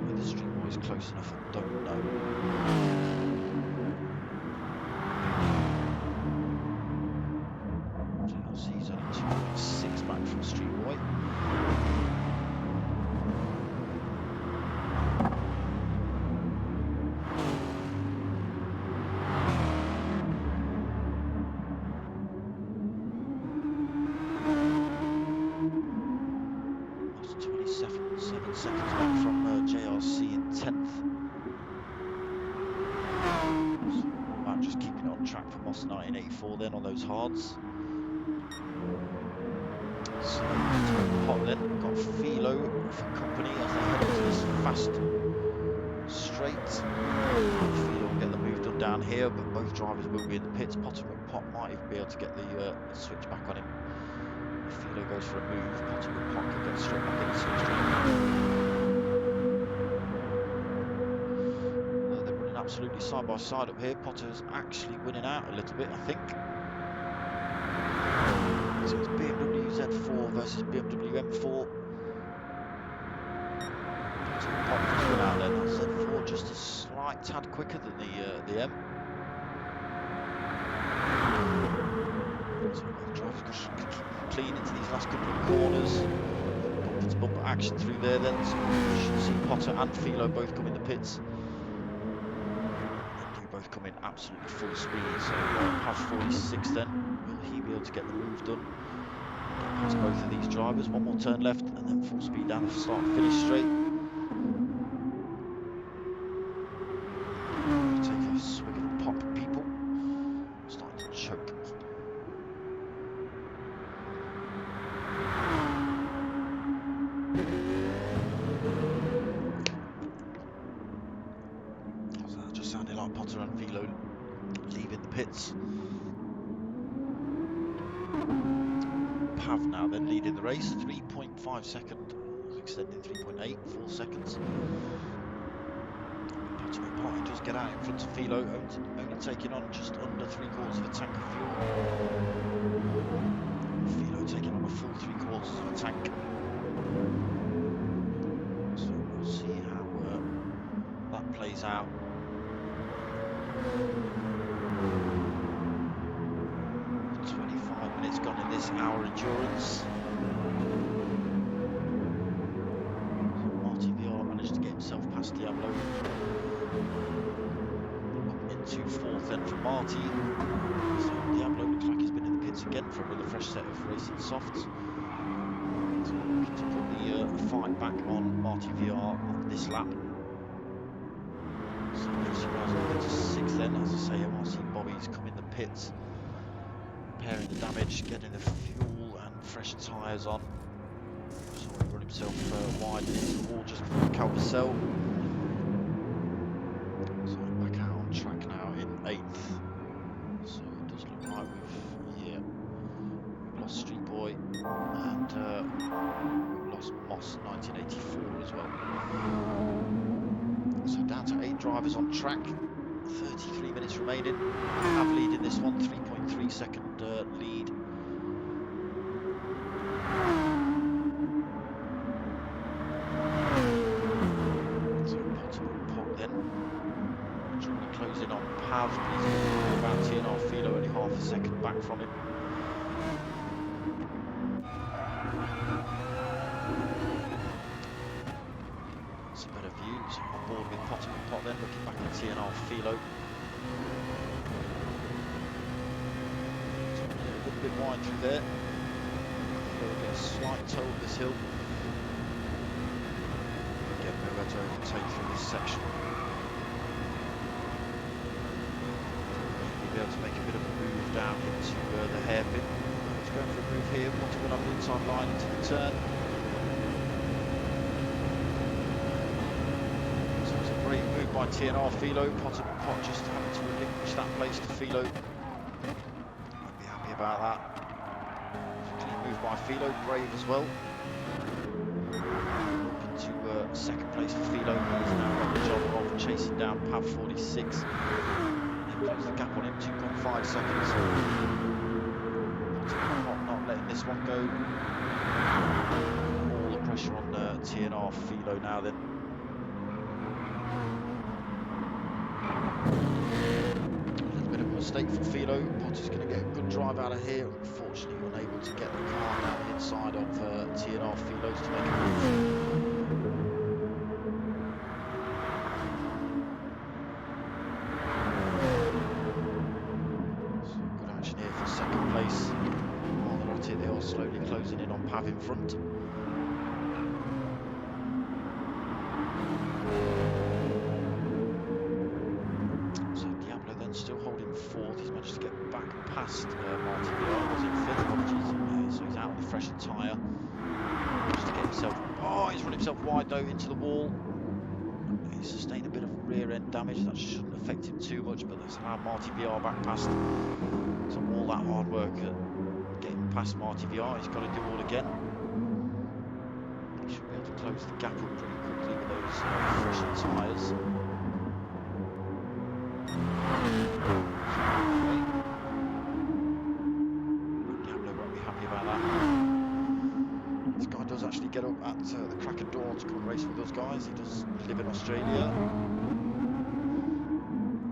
Speaker 1: Whether Street Boy is close enough, I don't know. JLC's only 2.6 back from Street Boy. 7 seconds back from JRC in 10th. So all about just keeping it on track for Moss 1984 then on those hards. So ultimate pot then, got Philo for company as they head into this fast straight. Philo will get the move done down here, but both drivers will be in the pits. Potter McPot might even be able to get the switch back on him. If Philo goes for a move, Potter McPot could get straight back in the slipstream. Although they're running absolutely side by side up here, Potter's actually winning out a little bit, I think. So it's BMW Z4 versus BMW M4. Potter McPot does win out then. That Z4 just a slight tad quicker than the M. So both drivers got to keep clean into these last couple of corners. Bumper to bumper action through there then. So you should see Potter and Philo both come in the pits. They do both come in absolutely full speed. So Pav 46 then. Will he be able to get the move done? Get past both of these drivers. One more turn left and then full speed down the start and finish straight. Take a swig of a pop, people. I'm starting to choke. That just sounded like Potter and Philo leaving the pits. Pav now then leading the race, 3.5 second, extending 3.8, 4 seconds. Potter McPot does get out in front of Philo, only taking on just under 3/4 of a tank of fuel. Philo taking on a full 3/4 of a tank. So we'll see how that plays out. Minutes gone in this hour endurance. So Marty VR managed to get himself past Diablo. Up into 4th then for Marty. So Diablo looks like he's been in the pits again for another fresh set of racing softs. So looking to put the fight back on Marty VR on this lap. So Lucy Rise up into 6th then. As I say, MRC Bobby's come in the pits. Repairing the damage, getting the fuel and fresh tyres on. Saw him run himself wide into the wall just before Calvacel. So back out on track now in 8th. So it does look like we've lost Street Boy and we've lost Moss 1984 as well. So down to 8 drivers on track. 33 minutes remaining. Pav leading this one, 3.3 second lead. So Potter McPot then. Trying to close in on Pav, but he's going to be about TNR Philo, only half a second back from him. That's a better view. So on board with Potter McPot then, looking back at TNR Philo. A little bit wide through there. Philo will get a slight toe up this hill. Get nowhere to overtake through this section. He'll be able to make a bit of a move down into the hairpin. He's going for a move here. Potter will have the inside line into the turn. So it's a great move by TNR Philo. Potter McPot just having to relinquish that place to Philo. About that. Clean move by Philo, brave as well. Up into second place for Philo. He's now got the job of chasing down Pav 46. And close the gap on him, 2.5 seconds. Not letting this one go. All the pressure on TNR Philo now then. Mistake from Philo. Potter's going to get a good drive out of here. Unfortunately, unable to get the car down the inside of TNR Philo's to make a move. So good action here for second place. While they're at it, they are slowly closing in on Pav in front. So Diablo then still holding fourth. He's managed to get back past Marty VR. Was it fifth? Apologies. So he's out on the fresher tyre. Managed to get himself. Oh, he's run himself wide though into the wall. He's sustained a bit of rear end damage. That shouldn't affect him too much, but that's allowed Marty VR back past. So all that hard work at getting past Marty VR, he's got to do all again. He should be able to close the gap up pretty quickly with those fresher tyres. Diablo won't be happy about that. This guy does actually get up at the crack of dawn to come and race with those guys. He does live in Australia.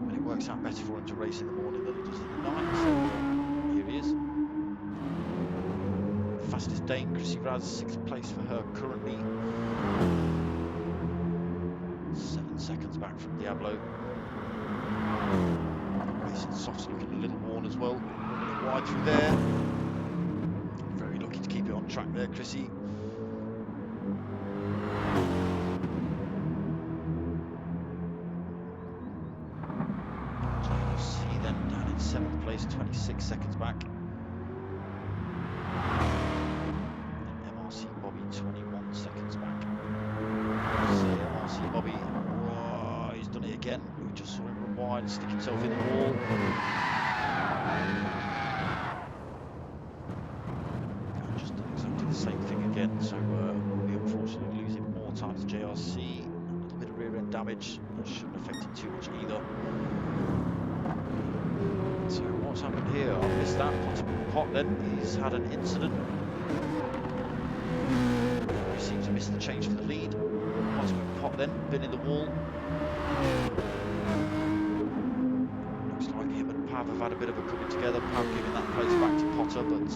Speaker 1: And it works out better for him to race in the morning than it does in the night. So here he is. Fastest Dane, Chrissy Raz, 6th place for her currently. 7 seconds back from Diablo. Racing Soft's looking a little worn as well. Running it wide through there. Very lucky to keep it on track there, Chrissy. JLC then down in 7th place, 26 seconds back. MRC Bobby 21 seconds back. So MRC Bobby, oh, he's done it again. We just saw him run wide and stick himself in the wall. And just done exactly the same thing again. So we'll be unfortunately losing more time to JRC. A little bit of rear end damage. That shouldn't affect him too much either. So what's happened here? I missed that. Pot then. He's had an incident. He seems to miss the change for the lead. Pot then, been in the wall. Looks like him and Pav have had a bit of a coming together. Pav giving that place back to Potter, but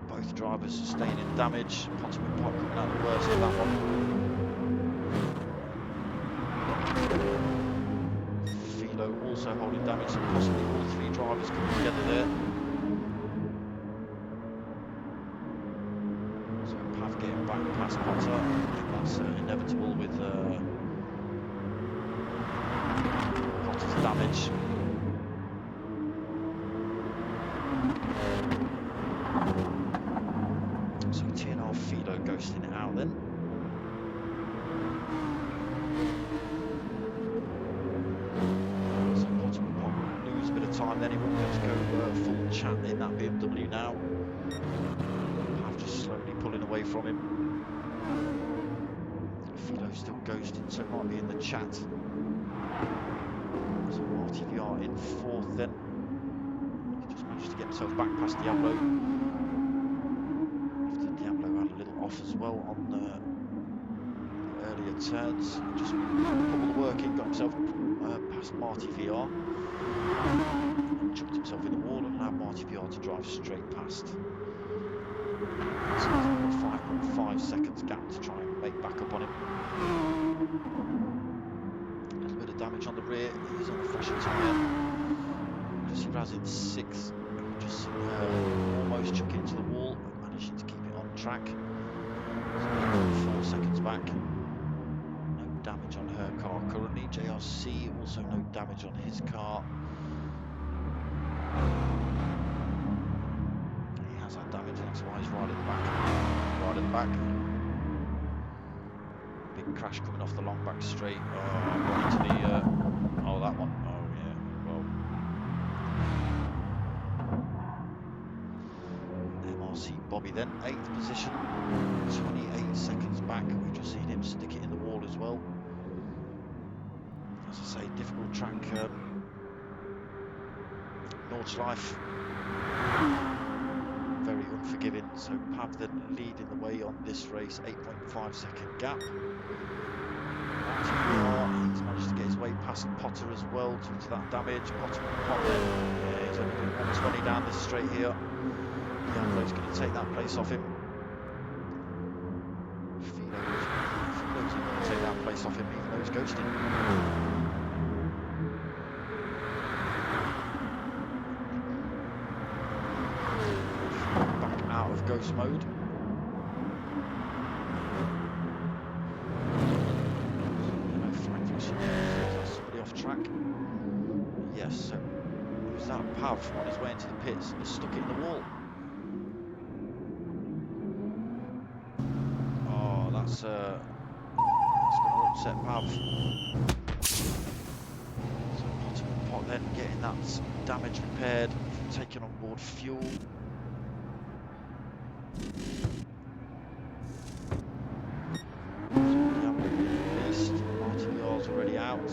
Speaker 1: both drivers sustaining damage. Potter and Pot coming out the worst of that one. Philo also holding damage, so possibly all three drivers coming together there. So Pav getting back past Potter. I think that's inevitable with Potter's damage. So TNR Philo ghosting it out then. So Potter will probably lose a bit of time then. He won't be able to go full chat in that BMW now. Pav just slowly pulling away from him. Philo's still ghosting, so it might be in the chat. So Marty VR in 4th then. He just managed to get himself back past Diablo. After Diablo had a little off as well on the earlier turns. He just put all the work in, got himself past Marty VR. And chucked himself in the wall and allowed Marty VR to drive straight past. So he's got a 5.5 seconds gap to try and make back up on him. A little bit of damage on the rear. He's on the fresher tyre. Chrissy Raz in 6th. Just almost chucking into the wall, but managing to keep it on track. So 4 seconds back. No damage on her car currently. JRC also no damage on his car. That damage, that's why he's right at the back. Right at the back. Big crash coming off the long back straight. Oh, right into the oh, that one. Oh yeah, well. MRC Bobby then, 8th position, 28 seconds back. We've just seen him stick it in the wall as well. As I say, difficult track. Nordschleife. Very unforgiving, so Pav then leading the way on this race, 8.5 second gap. He's managed to get his way past Potter as well due to that damage. Potter and Pot then, yeah, he's only doing 120 down this straight here. Diablo's going to take that place off him. Philo's going to take that place off him, even though he's ghosting. Out of ghost mode. Pav on his way into the pits has stuck it in the wall. Oh, that's going to upset Pav. So Pot then getting that damage repaired from taking on board fuel. Marty VR's already out.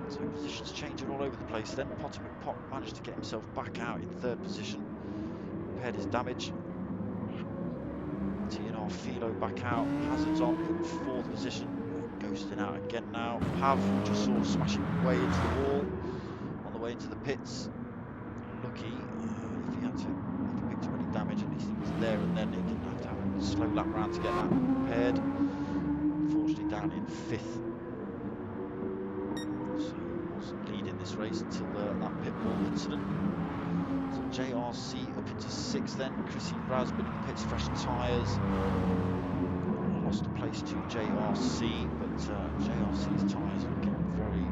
Speaker 1: So positions changing all over the place. Then Pot managed to get himself back out in 3rd position, repaired his damage. TNR Philo back out, Hazards on in 4th position, ghosting out again now. Pav just saw smashing way into the wall on the way into the pits. Lucky, if he picked up any damage, at least he was there and then. He didn't have to have a slow lap round to get that repaired. Unfortunately down in 5th. So he was leading this race until that pit wall incident. So JRC up into 6th then. Chrissy Raz been in the pits, fresh tyres. Lost a place to JRC, but JRC's tyres looking very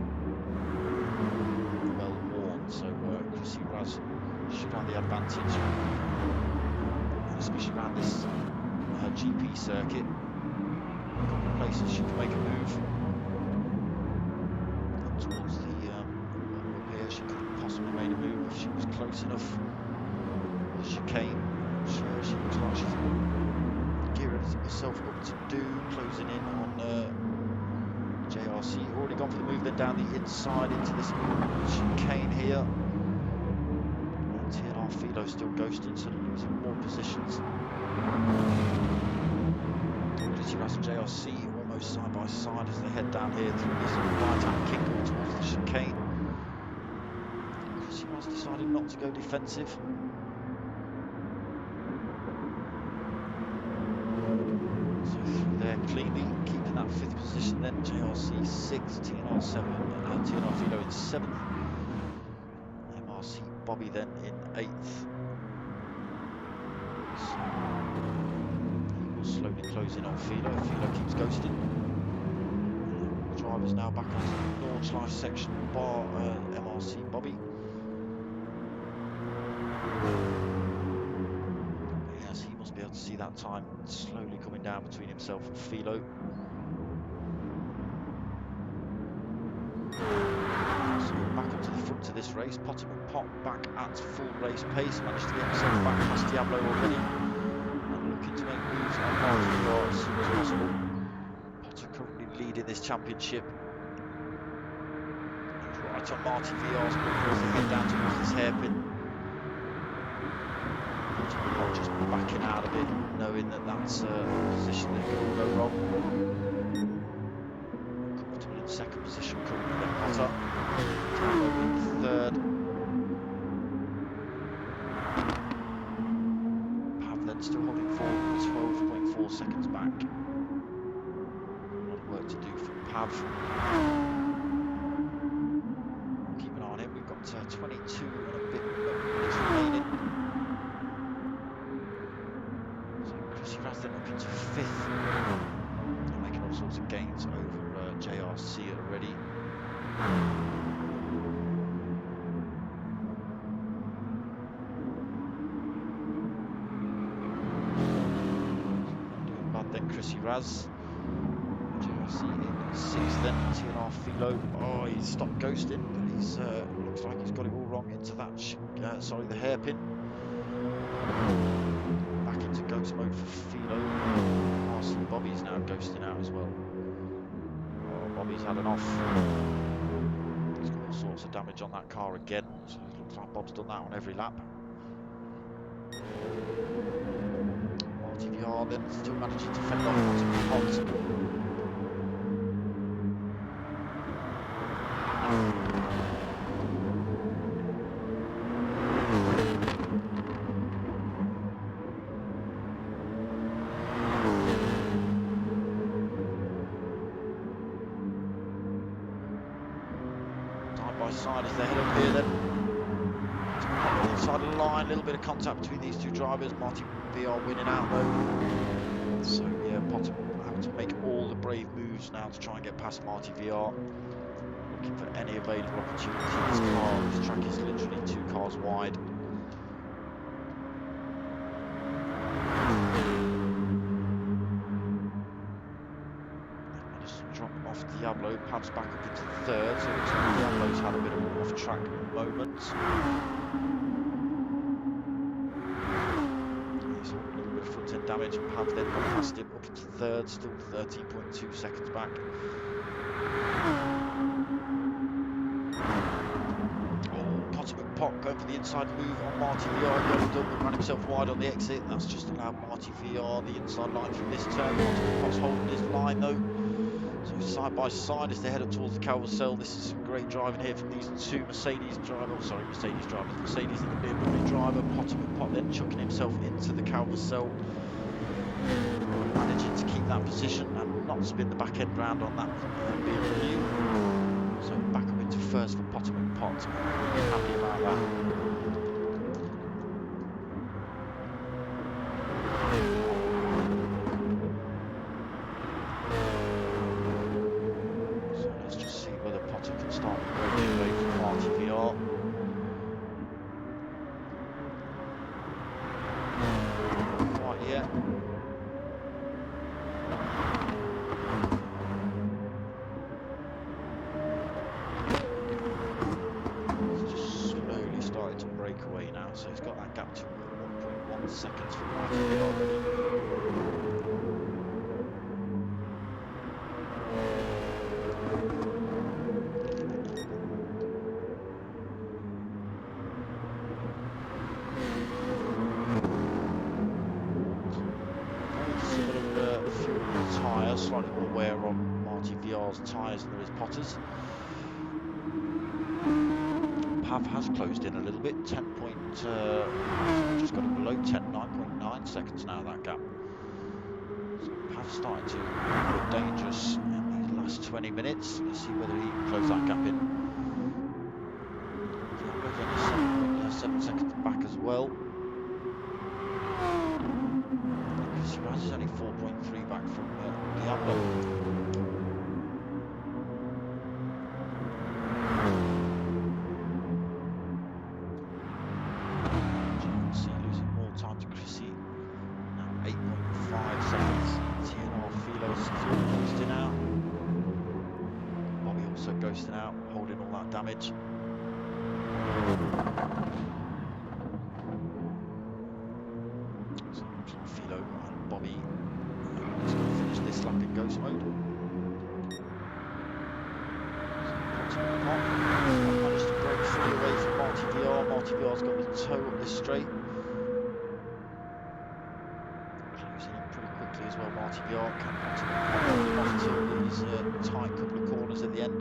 Speaker 1: well worn. So Chrissy Raz should have the advantage, especially around this GP circuit. A couple of places she can make a move. Up towards the up here, she could have possibly made a move if she was close enough. The chicane, she looks like she's gearing herself up to do, closing in on JRC. Already gone for the move then down the inside into this chicane here. TNR Philo still ghosting, so losing more positions. Chrissy Raz and JRC almost side by side as they head down here through this right-hand kickle towards the chicane. Chrissy Raz decided not to go defensive. So through there cleanly, keeping that 5th position then. JRC 6th, TNR 7, TNR Philo in 7th. MRC Bobby then in 8th. So he will slowly close in on Philo. Philo keeps ghosting. The drivers now back onto the Nordschleife section, bar MRC Bobby. Yes, he must be able to see that time slowly coming down between himself and Philo. So back onto the front of this race. Pot back at full race pace, managed to get himself back past Diablo already, and looking to make moves on Marty VR as soon as possible. Potter currently leading this championship. He's right on Marty VR's bumper as they head down towards this hairpin. Potter just backing out of it, knowing that that's a position that could go wrong. Comfortable in 2nd position currently then Potter. Diablo in 3rd. Pav then still holding forward, 12.4 seconds back. A lot of work to do for Pav. Keep an eye on him. We've got 22 and a bit minutes remaining. So Chrissy Raz then up into 5th. They're making all sorts of gains over JRC already. Then Chrissy Raz, JRC in 6th then, TNR Philo. Oh, he's stopped ghosting, but he's looks like he's got it all wrong into that, the hairpin. Back into ghost mode for Philo. Marcy Bobby's now ghosting out as well. Oh, Bobby's had an off. He's got all sorts of damage on that car again, so it looks like Bob's done that on every lap. TVR then still managing to fend off Pot. Side by side as they head up here then. Inside the line, a little bit of contact between these two drivers. Marty VR winning out though. So yeah, Potter having to make all the brave moves now to try and get past Marty VR. looking for any available opportunity. This track is literally 2 cars wide. Managed to drop off Diablo, Pav's back up into 3rd, so it looks like Diablo's had a bit of an off-track moment. He's holding a little bit of front-end damage. Pav then got past him up into 3rd, still 13.2 seconds back. Pot going for the inside move on Marty VR. He only done ran himself wide on the exit. That's just allowed Marty VR the inside line through this turn. Pot's holding his line though. So side by side as they head up towards the Calvacell. This is some great driving here from these two Mercedes drivers. Mercedes and the BMW driver. Pot then chucking himself into the Calvacell. Managing to keep that position and not spin the back end round on that BMW. So back up into 1st for Pot. Really happy about that. So let's just see whether Potter can start breaking away from Marty VR. Not quite yet. So he's got that gap to 1.1 seconds from Marty VR already. Similar fuel tyres, slightly more wear on Marty VR's tyres than there is Potter's. Pav has closed in a little bit, just got it below 9.9 seconds now, that gap. So Pav's starting to look dangerous in these last 20 minutes. Let's see whether he can close that gap in. Diablo's only 7 seconds back as well. Shiraz is only 4.3 back from Diablo. Ghosting out, holding all that damage. So it looks like Philo and Bobby is going to finish this lap in ghost mode. So Pot managed to break free away from Marty VR. Marty VR's got the toe up this straight. Closing in pretty quickly as well, Marty VR. Can't hold until these tight couple of corners at the end.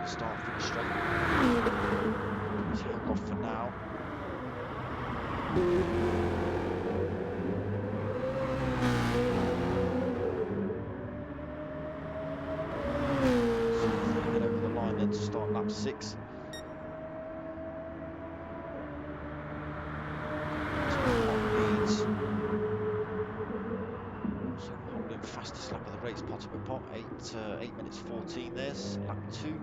Speaker 1: Start finish straight. He's held off for now. So head over the line then to start lap 6. So holding fastest lap of the race, Potter but Pot, 8 minutes 14 there's lap 2.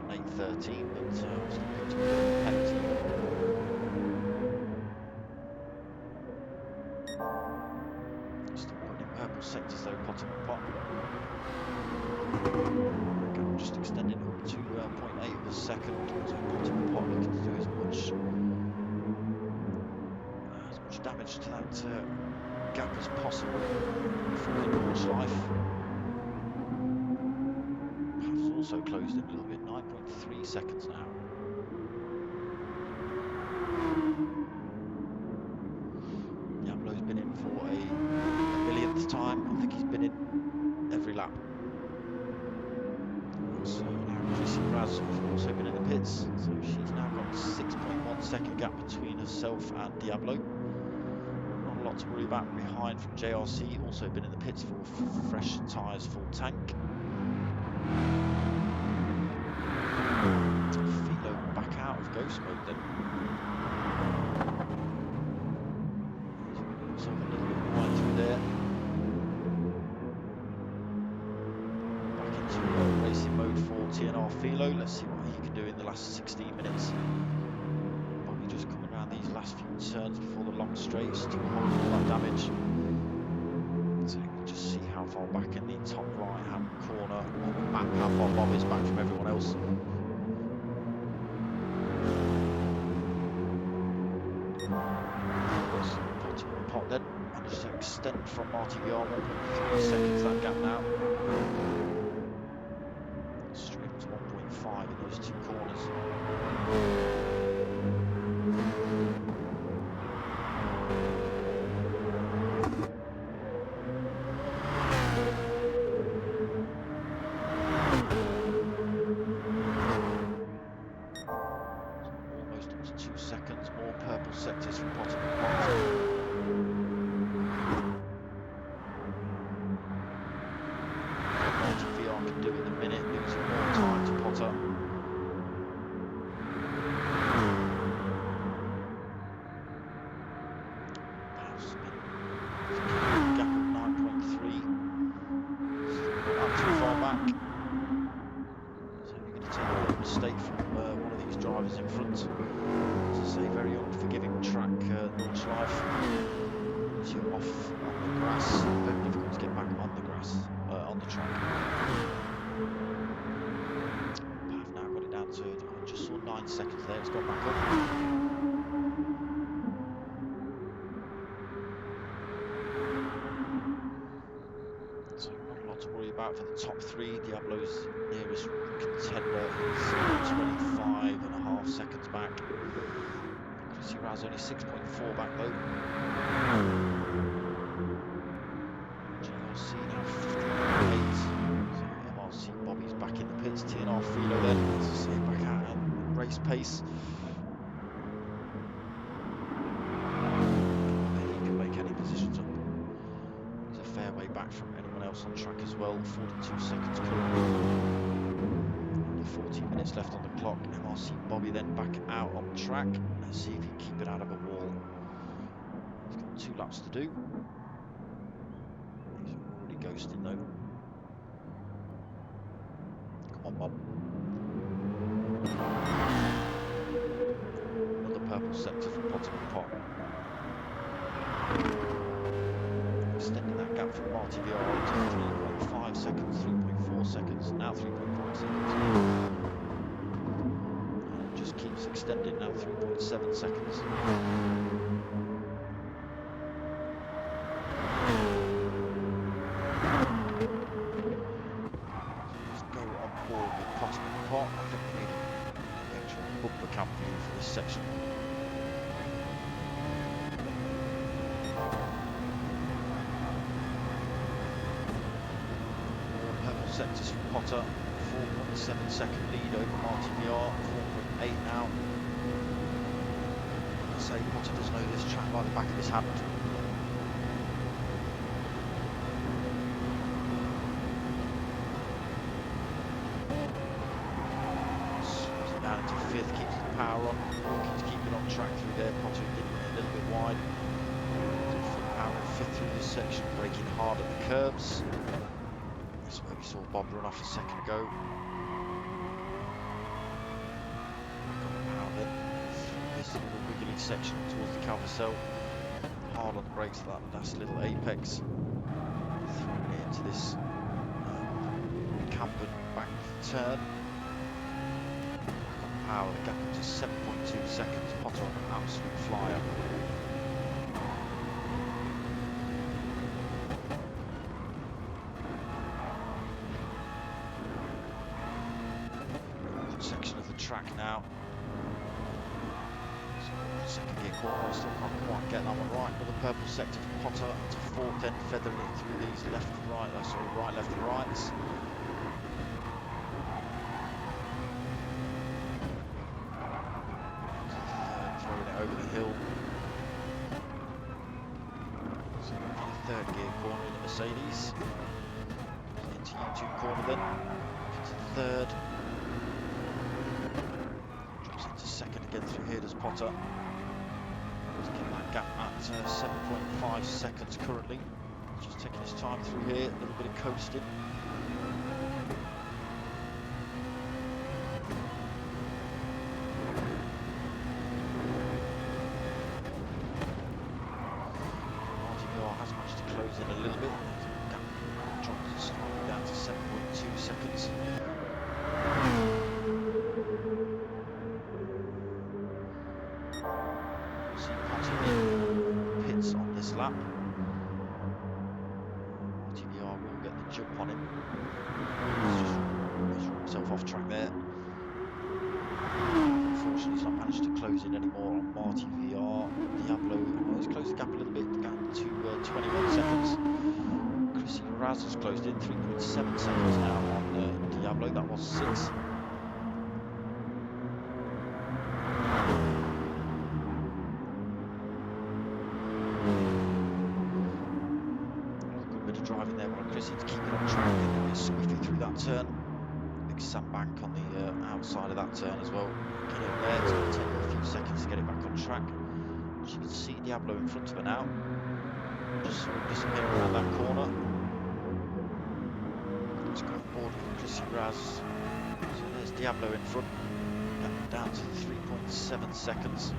Speaker 1: 8.13, but still picked up a penalty. Still putting in purple sectors though, Potter and Pot. Gap just extending up to 0.8 of a second. So Potter and Pot looking to do as much damage to that gap as possible before the launch life. Also closed in a little bit, 9.3 seconds now. Diablo's been in for a millionth time. I think he's been in every lap. So now Chris and Raz have also been in the pits. So she's now got 6.1 second gap between herself and Diablo. Not a lot to worry about behind from JRC. Also been in the pits for fresh tyres, full tank. Philo back out of ghost mode then. Philo. Let's see what he can do in the last 16 minutes. Bobby just coming around these last few turns before the long straight, still holding all that damage. So you can just see how far back in the top right hand corner on the map how far Bob is back from everyone else. Pot then managed to extend from Marty VR, 1.3 seconds that gap now. Straight up to 1.5 in those two corners. Almost up to 2 seconds, more purple sectors from Potter and Pot. VR can do in the minute, losing more time to Potter. Gap of 9.3. Not too far back. So you're going to take a little mistake from one of these drivers in front. As I say, very unforgiving track, Nordschleife. Once you're off on the grass, very difficult to get back on the grass, on the track. I've now got it down to, I just saw 9 seconds there, it's got back up. So not a lot to worry about for the top three. Diablo's nearest contender is 25.5 seconds back. Chrissy Raz only 6.4 back though. GRC now 58. So MRC Bobby's back in the pits, TNR Philo then, as I say, back out at race pace. He can make any positions up. He's a fair way back from anyone else on track as well. 42 seconds currently. Only 14 minutes left on the clock. MRC Bobby then back out on track. Let's see if he can keep it out of a wall. He's got 2 laps to do. He's already ghosting though. Come on, Bob. Another purple sector from Potter and Pot. Extending that gap from Marty VR to 3.5 seconds, 3.4 seconds, now 3.5 seconds. And it just keeps extending, now 3.7 seconds. Just go on board with Potter and Pot. I think we need the actual bumper cam view for this section. Sectors from Potter, 4.7 second lead over Marty VR, 4.8 now. I say Potter does know this track like the back of his hand. Swings it down into 5th, keeps the power on, looking to keep it on track through there. Potter did run it a little bit wide. Full power in 5th through this section, braking hard at the curbs. That's where we saw Bob run off a second ago. Back on the power then, through this little wiggly section towards the Calvacel. Hard on the brakes at that last little apex. Throwing it into this cambered back turn. Back on the power, the gap up to 7.2 seconds. Potter on an absolute flyer. Section of the track now. So second gear corner, I still can't quite get that one right. Another purple sector from Potter to 4th, then feathering it through these left and right, right, left and rights. Throwing it over the hill. So the 3rd gear corner in the Mercedes. Into U2 corner then. Into 3rd. Second again through here does Potter. To get that gap at 7.5 seconds currently. Just taking his time through here, a little bit of coasting. there. Unfortunately, he's not managed to close in anymore on Marty VR. Diablo, oh, he's closed the gap a little bit, down to 21 seconds. Chrissy Raz has closed in 3.7 seconds now on Diablo. That was 6. Good bit of driving there by Chrissy to keep it on track. Getting a bit squiffy through that turn. Big sandbank on the outside of that turn as well. Get in there. It's going to take her a few seconds to get it back on track. She can see Diablo in front of her now. Just saw him disappear around that corner. Let's go on board with Chrissy Raz. So there's Diablo in front. Down to 3.7 seconds.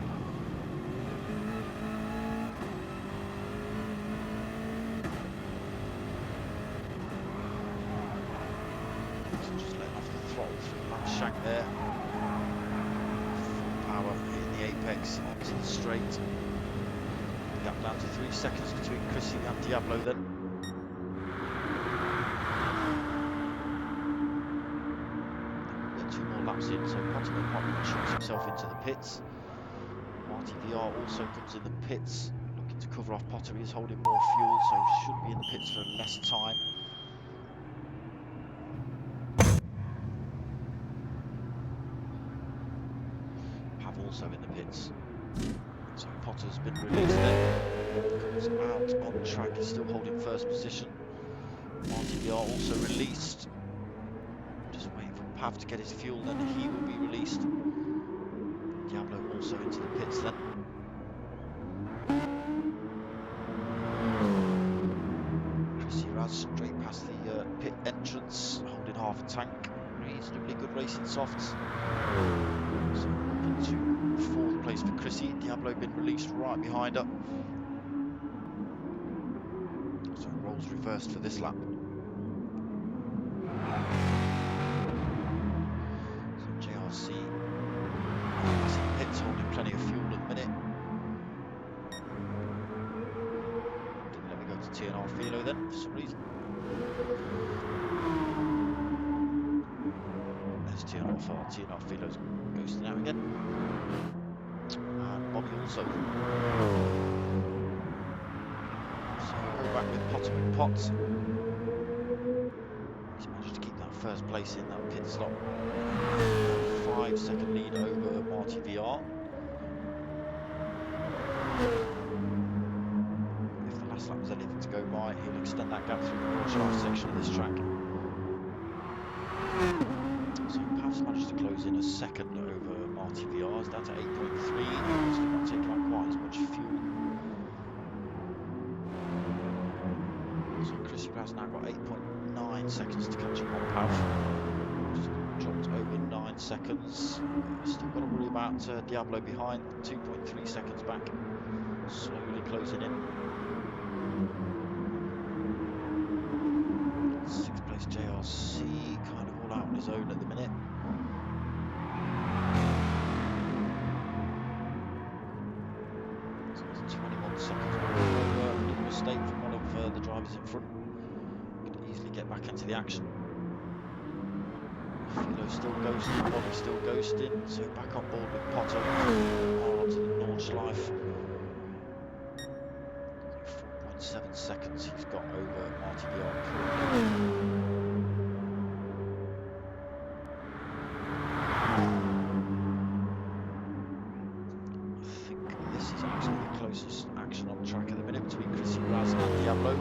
Speaker 1: So just letting off the throttle through that shank there. Full power hitting the apex onto the straight. Gap down to 3 seconds between Chrissy and Diablo then. Get 2 more laps in, so Potter shoots himself into the pits. Marty VR also comes in the pits, looking to cover off Potter. He is holding more fuel, so should be in the pits for less time. Pav also in the pits. So Potter's been released then. Comes out on track, is still holding first position. Marty VR also released. Just waiting for Pav to get his fuel, then he will be released. Diablo also into the pits then. Chrissy Raz straight past the pit entrance, holding half a tank. Reasonably good racing softs. So up into 4th place for Chrissy. Diablo been released right behind her. So roles reversed for this lap. So JRC is in pits, holding plenty of fuel at the minute. Didn't let me go to TNR Philo then for some reason. There's TNR far, TNR Philo's ghosting out again. And Bobby also. So we'll go back with Potter McPot. He's managed to keep that first place in that pit stop. 5-second lead over Marty VR. If the last lap was anything to go by, he'll extend that gap through the Nurburgring section of this track. So Pav's managed to close in a second over Marty VR. It's down to 8.3. Still not taking out quite as much fuel. So Chrissy Raz now got 8.9 seconds to catch up on Pav. Just dropped over 9 seconds. Still got to worry about Diablo behind, 2.3 seconds back. Slowly closing in. 6th place JRC, kind of all out on his own at the minute. So it's 21 seconds back. A little mistake from one of the drivers in front. Could easily get back into the action. Philo still ghosting, Bobby still ghosting, so back on board with Potter. Onto the Nordschleife. 4.7 seconds he's got over Marty VR. I think this is actually the closest action on track at the minute between Chrissy Raz and Diablo.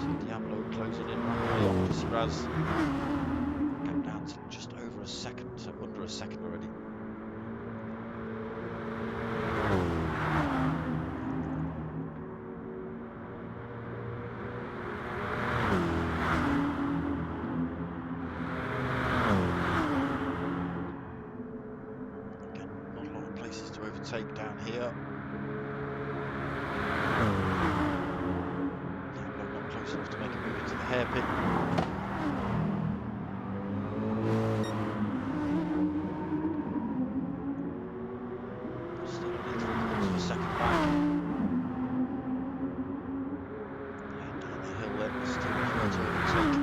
Speaker 1: So Diablo closing in rapidly on Chrissy Raz. Gap down to just over a second, so under a second already. Take down here. Diablo not close enough to make a move into the hairpin. Still only 3/4 of a second back. Laying down the hill then, still clear to overtake.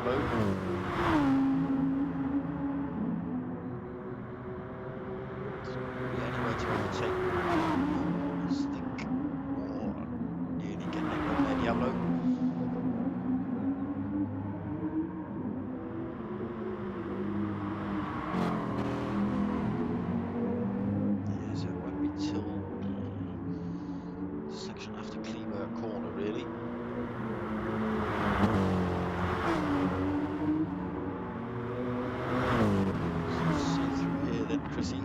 Speaker 1: Diablo. Anywhere to overtake as think. Oh, nearly getting it wrong there, Diablo. Yeah, so it won't be till section after Cleaver corner, really. So see through here then, Chrissy.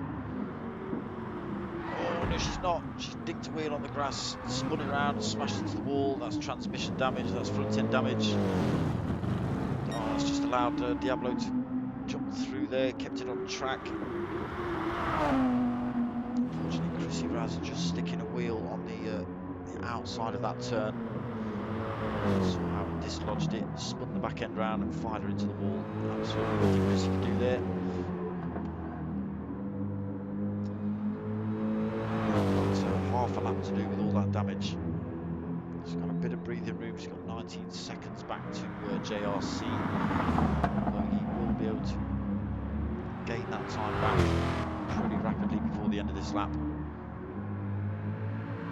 Speaker 1: Oh no, she's not. She's dinked a wheel on the grass, spun it around, smashed into the wall. That's transmission damage. That's front end damage. Oh, that's just allowed Diablo to jump through there, kept it on track. Unfortunately, Chrissy Raz just sticking a wheel on the outside of that turn. Somehow it dislodged it, spun the back end round and fired her into the wall. Absolutely nothing Chrissy could do there. Got half a lap to do with all that damage. She's got a bit of breathing room. She's got 19 seconds back to JRC. Although he will be able to gain that time back pretty rapidly before the end of this lap.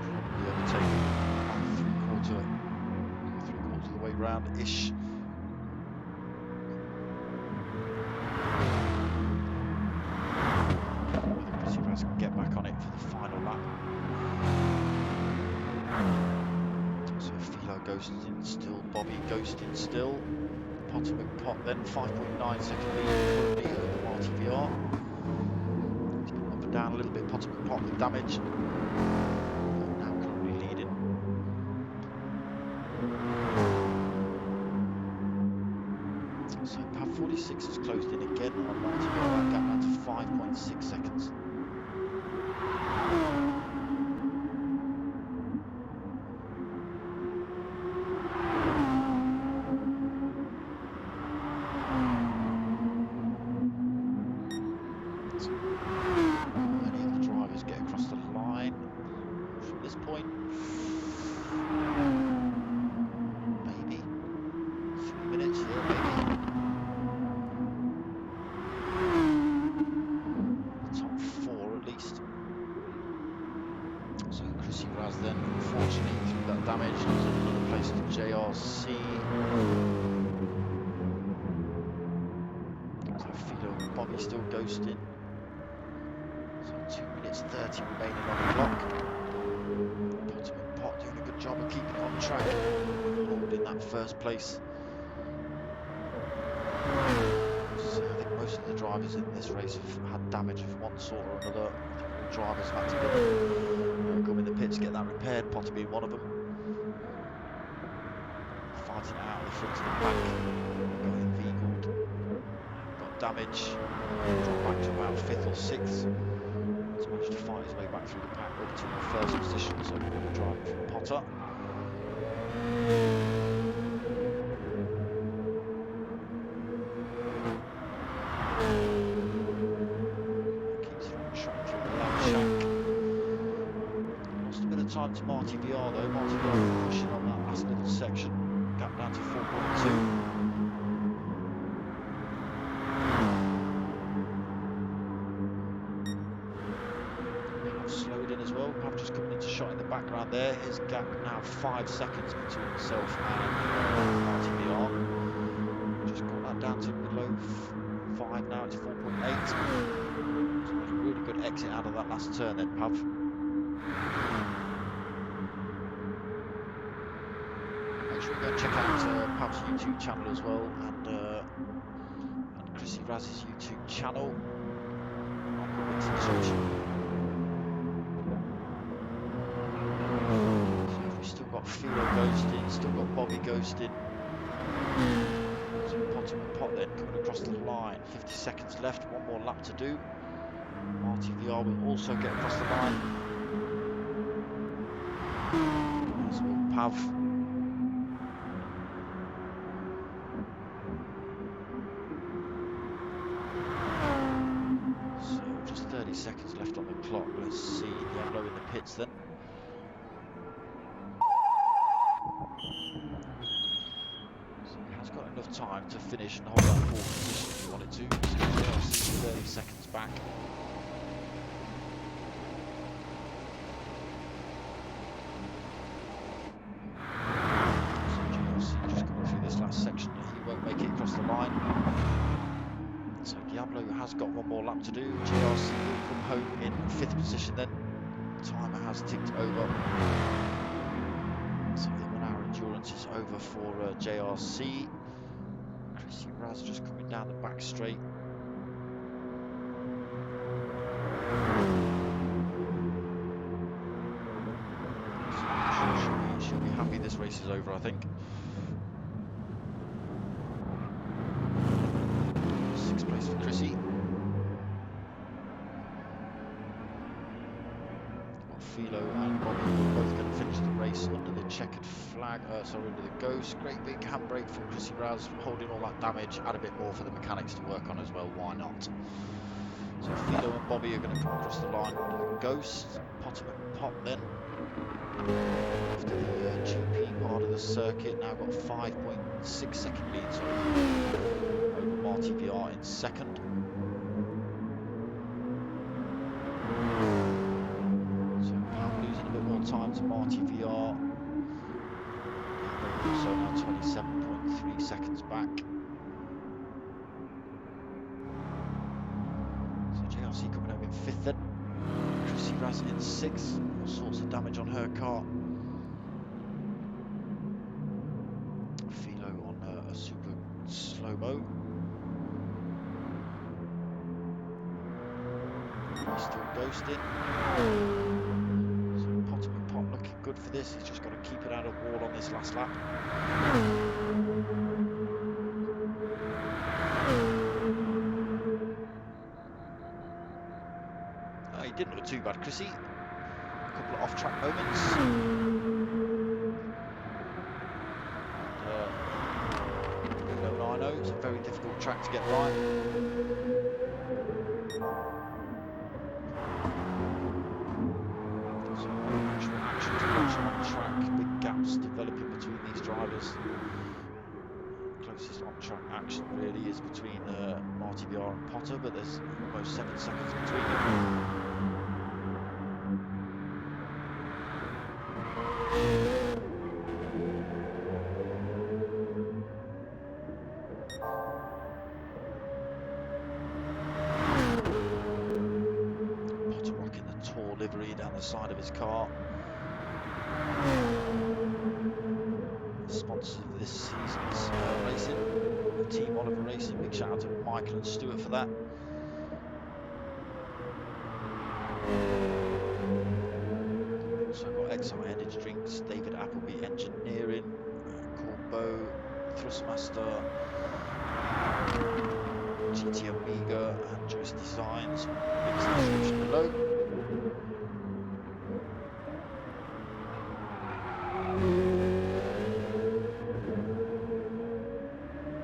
Speaker 1: Probably overtaken three-quarter of the way round-ish. Whether Chrissy Raz can get back on it for the final lap. So Philo ghosting still, Bobby ghosting still. Potomac Pot then, 5.9 second lead currently over Marty VR. He's coming up and down a little bit, Potomac Pot with damage. But now currently leading. So Pav 46 has closed in again on Marty VR, that gap down to 5.6 seconds. Then, unfortunately, through that damage, losing another place to JRC. So Philo and Bobby still ghosting. So 2 minutes 30 remaining on the clock. Potomac Pot doing a good job of keeping it on track, holding that first place. So I think most of the drivers in this race have had damage of one sort or another. I think all drivers have had to come in the pits, get that repaired, Potter being one of them. Fighting it out of the front of the pack. Got inveigled, got damage, dropped back to about 5th or 6th. He's managed to fight his way back through the pack up to the first position, so good driving from Potter. Keeps it on track through the left shack. Lost a bit of time to Marty VR though. Marty VR pushing on that last little section. Gap down to 4.2. Pav slowed in as well. Pav just coming into shot in the background there. His gap now 5 seconds between himself and Marty VR. Just got that down to below 5 now. It's 4.8. So made a really good exit out of that last turn then, Pav. Make sure you go and check out Pav's YouTube channel as well, and Chrissy Raz's YouTube channel. I'll put links in the description. So we've still got Philo ghosting, still got Bobby ghosting. So Potomac Pot then coming across the line. 50 seconds left, one more lap to do. Marty VR will also get across the line. As will Pav. So just 30 seconds left on the clock. Let's see Diablo in the pits then. So he has It's got enough time to finish and hold that pole position if you want it to. So JRC 30 seconds back. So JRC just coming through this last section. He won't make it across the line. So Diablo has got one more lap to do. JRC will come home in 5th position then. Timer has ticked over. So the 1 hour endurance is over for JRC. Chrissy Raz just coming down the back straight. She'll be happy this race is over, I think. 6th place for Chrissy. Well, Philo and Bobby are both going to finish the race under the checkered flag, under the ghost. Great big handbrake from Chrissy Raz, holding all that damage. Add a bit more for the mechanics to work on as well, why not? So Philo and Bobby are going to come across the line under the ghost. Potter McPot then. After the GP part of the circuit, now got a 5.6 second lead, over Marty VR in 2nd. So now losing a bit more time to Marty VR. So now 27.3 seconds back. So JRC coming home in 5th then. Chrissy Raz in 6th. All sorts of damage on her car. Philo on a super slow-mo. He's still ghosting. So Potter McPot looking good for this. He's just got to keep it out of wall on this last lap. He didn't look too bad, Chrissy. A couple of off-track moments. I know it's a very difficult track to get right. So actual action to watch on track. Big gaps developing between these drivers. Closest on-track action really is between Marty VR and Potter, but there's almost 7 seconds between them. Potter rocking the Tour livery down the side of his car. Sponsors of this season's racing, Team Oliver Racing. Big shout out to Michael and Stuart for that. Also got XR Energy Drinks, David Appleby Engineering, Corbeau, Thrustmaster, GT Omega and Joyce Designs. Links in the description below.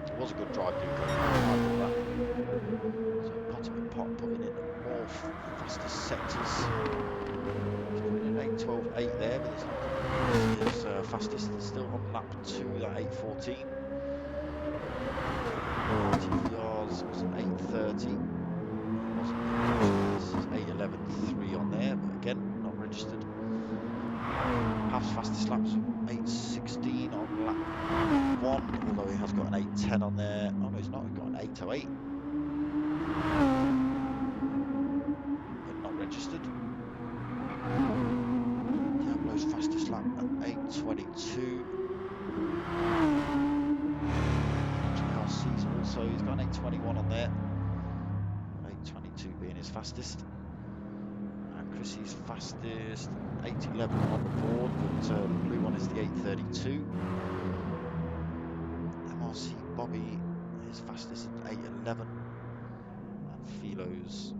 Speaker 1: It was a good drive, Duke. I thought that. So Potter McPot putting in more faster sectors. He's putting in 8.12.8 there, but it's not his fastest. It's still on lap 2, that 8.14. TVR's was an 8.30. This is 8.11.3 on there, but again, not registered. Pav's fastest lap's 8.16 on lap 1, although he has got an 8.10 on there. Oh no, he's not, he's got an 8.08. But not registered. Diablo's fastest lap at 8.22. JRC's also, he's got an 8.21 on there. 8.22 being his fastest. And Chrissy's fastest, 8.11 on the board, but the blue one is the 8.32. MRC Bobby, his fastest at 8.11. And Philo's,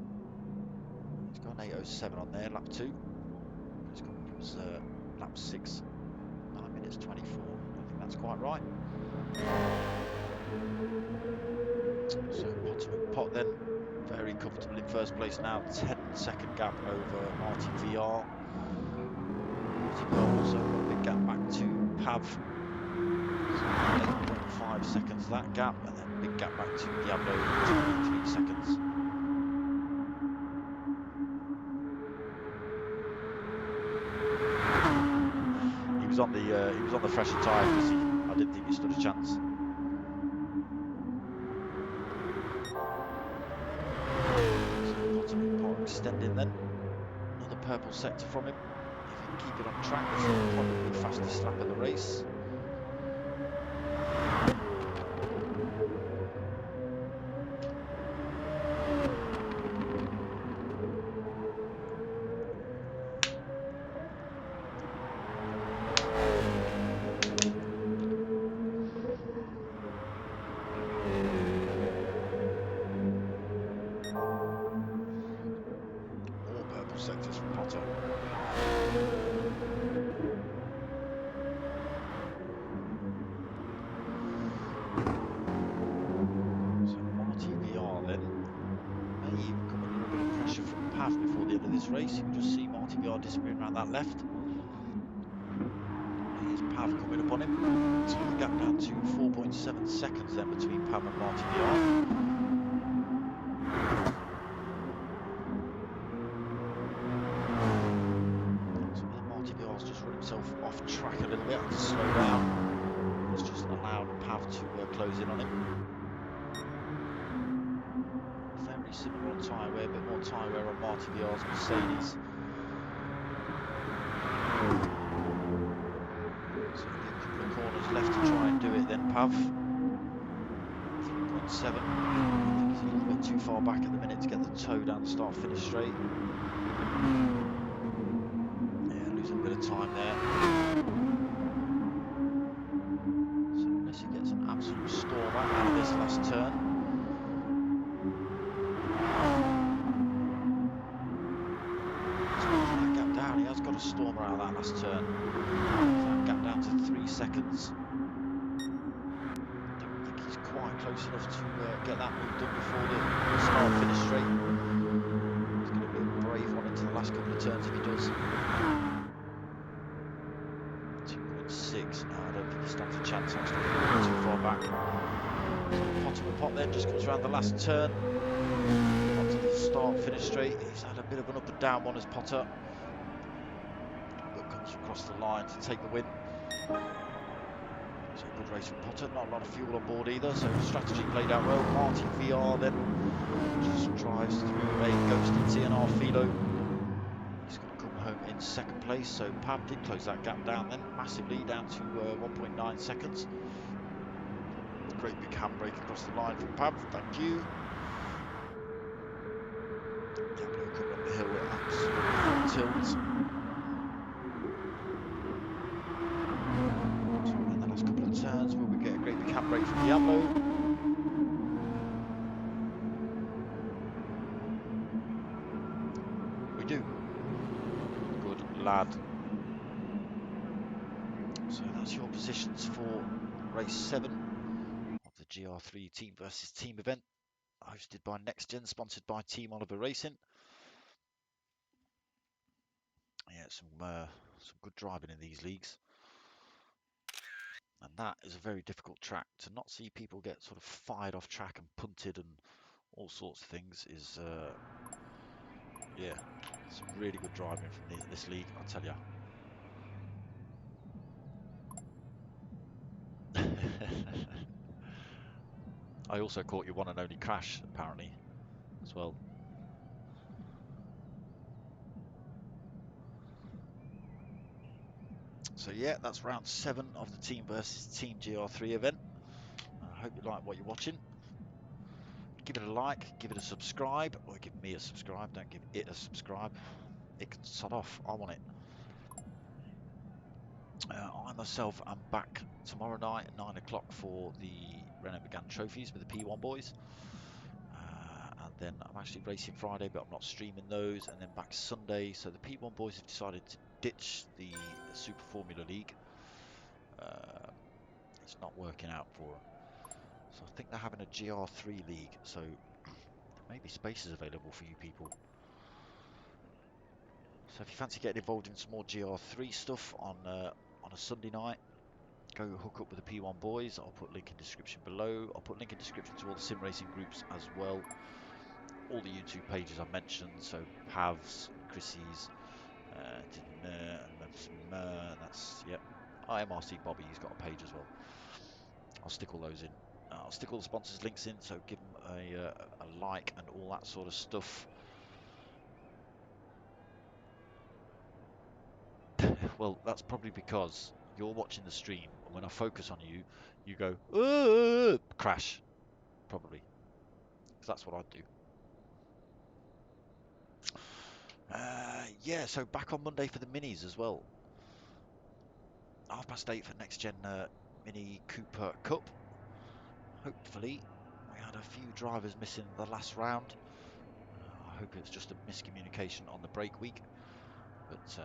Speaker 1: he's got an 8.07 on there, lap 2. He's got lap 6, 9 minutes 24. I think that's quite right. So Potter McPot then, very comfortable in 1st place now, 10-second gap over Marty VR. Marty VR also got a big gap back to Pav. So 8.5 seconds that gap, and then big gap back to Diablo, 23 seconds. He was on the fresher tyre because I didn't think he stood a chance. So Potter extending then. Another purple sector from him. If he can keep it on track, this will probably be the fastest lap of the race. More purple sectors from Potter. So Marty VR then may even come under a bit of pressure from Pav before the end of this race. You can just see Marty VR disappearing around that left. Here's Pav coming up on him. So the gap down to 4.7 seconds then between Pav and Marty VR. So there Marty VR's just run himself off track a little bit, had to slow down. It's just allowed Pav to close in on him. Very similar on tyre wear, a bit more tyre wear on Marty VR's Mercedes. So only a couple of corners left to try and do it then, Pav. 3.7. I think he's a little bit too far back at the minute to get the toe down the start-finish straight. Yeah, losing a bit of time there. So unless he gets an absolute storm out of this last turn. That gap down, he has got a stormer out of that last turn. So that gap down to 3 seconds. Don't think he's quite close enough to get that move done before the start-finish straight. It's going to be a brave one into the last couple of turns if he does. 2.6. No, I don't think he stands a chance actually. Too far back. So Potter and Pot then just comes around the last turn. Onto the start-finish straight. He's had a bit of an up and down one as Potter, but comes across the line to take the win. So good race from Potter, not a lot of fuel on board either, so strategy played out well. Marty VR then just drives through a ghosted TNR Philo. He's going to come home in second place, so Pav did close that gap down then, massively, down to 1.9 seconds. Great big handbrake across the line from Pav, thank you. Diablo coming up the hill at absolute tilt. So in the last couple of turns, will we get a great big handbrake from Diablo? We do. Good lad. So that's your positions for race 7 of the GR3 team versus team event, hosted by Next Gen, sponsored by Team Oliver Racing. Yeah, some good driving in these leagues, and that is a very difficult track. To not see people get sort of fired off track and punted and all sorts of things is, yeah, some really good driving from this league, I tell you. I also caught your one and only crash, apparently, as well. So yeah, that's round 7 of the team versus team GR3 event. I hope you like what you're watching. Give it a like, give it a subscribe, or give me a subscribe. Don't give it a subscribe. It can sod off. I want it. I myself am back tomorrow night at 9 o'clock for the Renault Megane trophies with the P1 boys. And then I'm actually racing Friday, but I'm not streaming those. And then back Sunday. So the P1 boys have decided to ditch the Super Formula League. It's not working out for them. So I think they're having a GR3 league. So there may be spaces available for you people. So if you fancy getting involved in some more GR3 stuff on a Sunday night, go hook up with the P1 boys. I'll put link in description below. I'll put link in description to all the sim racing groups as well. All the YouTube pages I mentioned, so Pavs, Chrissy's, and that's, yep. IMRC Bobby, he's got a page as well. I'll stick all those in. I'll stick all the sponsors links in, so give them a like and all that sort of stuff. Well, that's probably because you're watching the stream, and when I focus on you, you go, crash, probably. Because that's what I'd do. Yeah, so back on Monday for the minis as well. 8:30 for Next Gen Mini Cooper Cup. Hopefully, we had a few drivers missing the last round. I hope it's just a miscommunication on the break week. But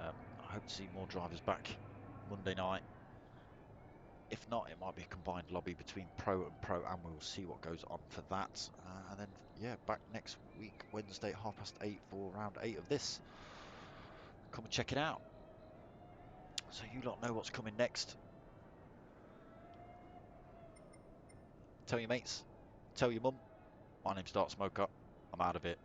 Speaker 1: I hope to see more drivers back Monday night. If not, it might be a combined lobby between Pro and Pro, and we'll see what goes on for that. And then, yeah, back next week, Wednesday, 8:30 for round 8 of this. Come and check it out. So you lot know what's coming next. Tell your mates. Tell your mum. My name's Dark Smoker. I'm out of it.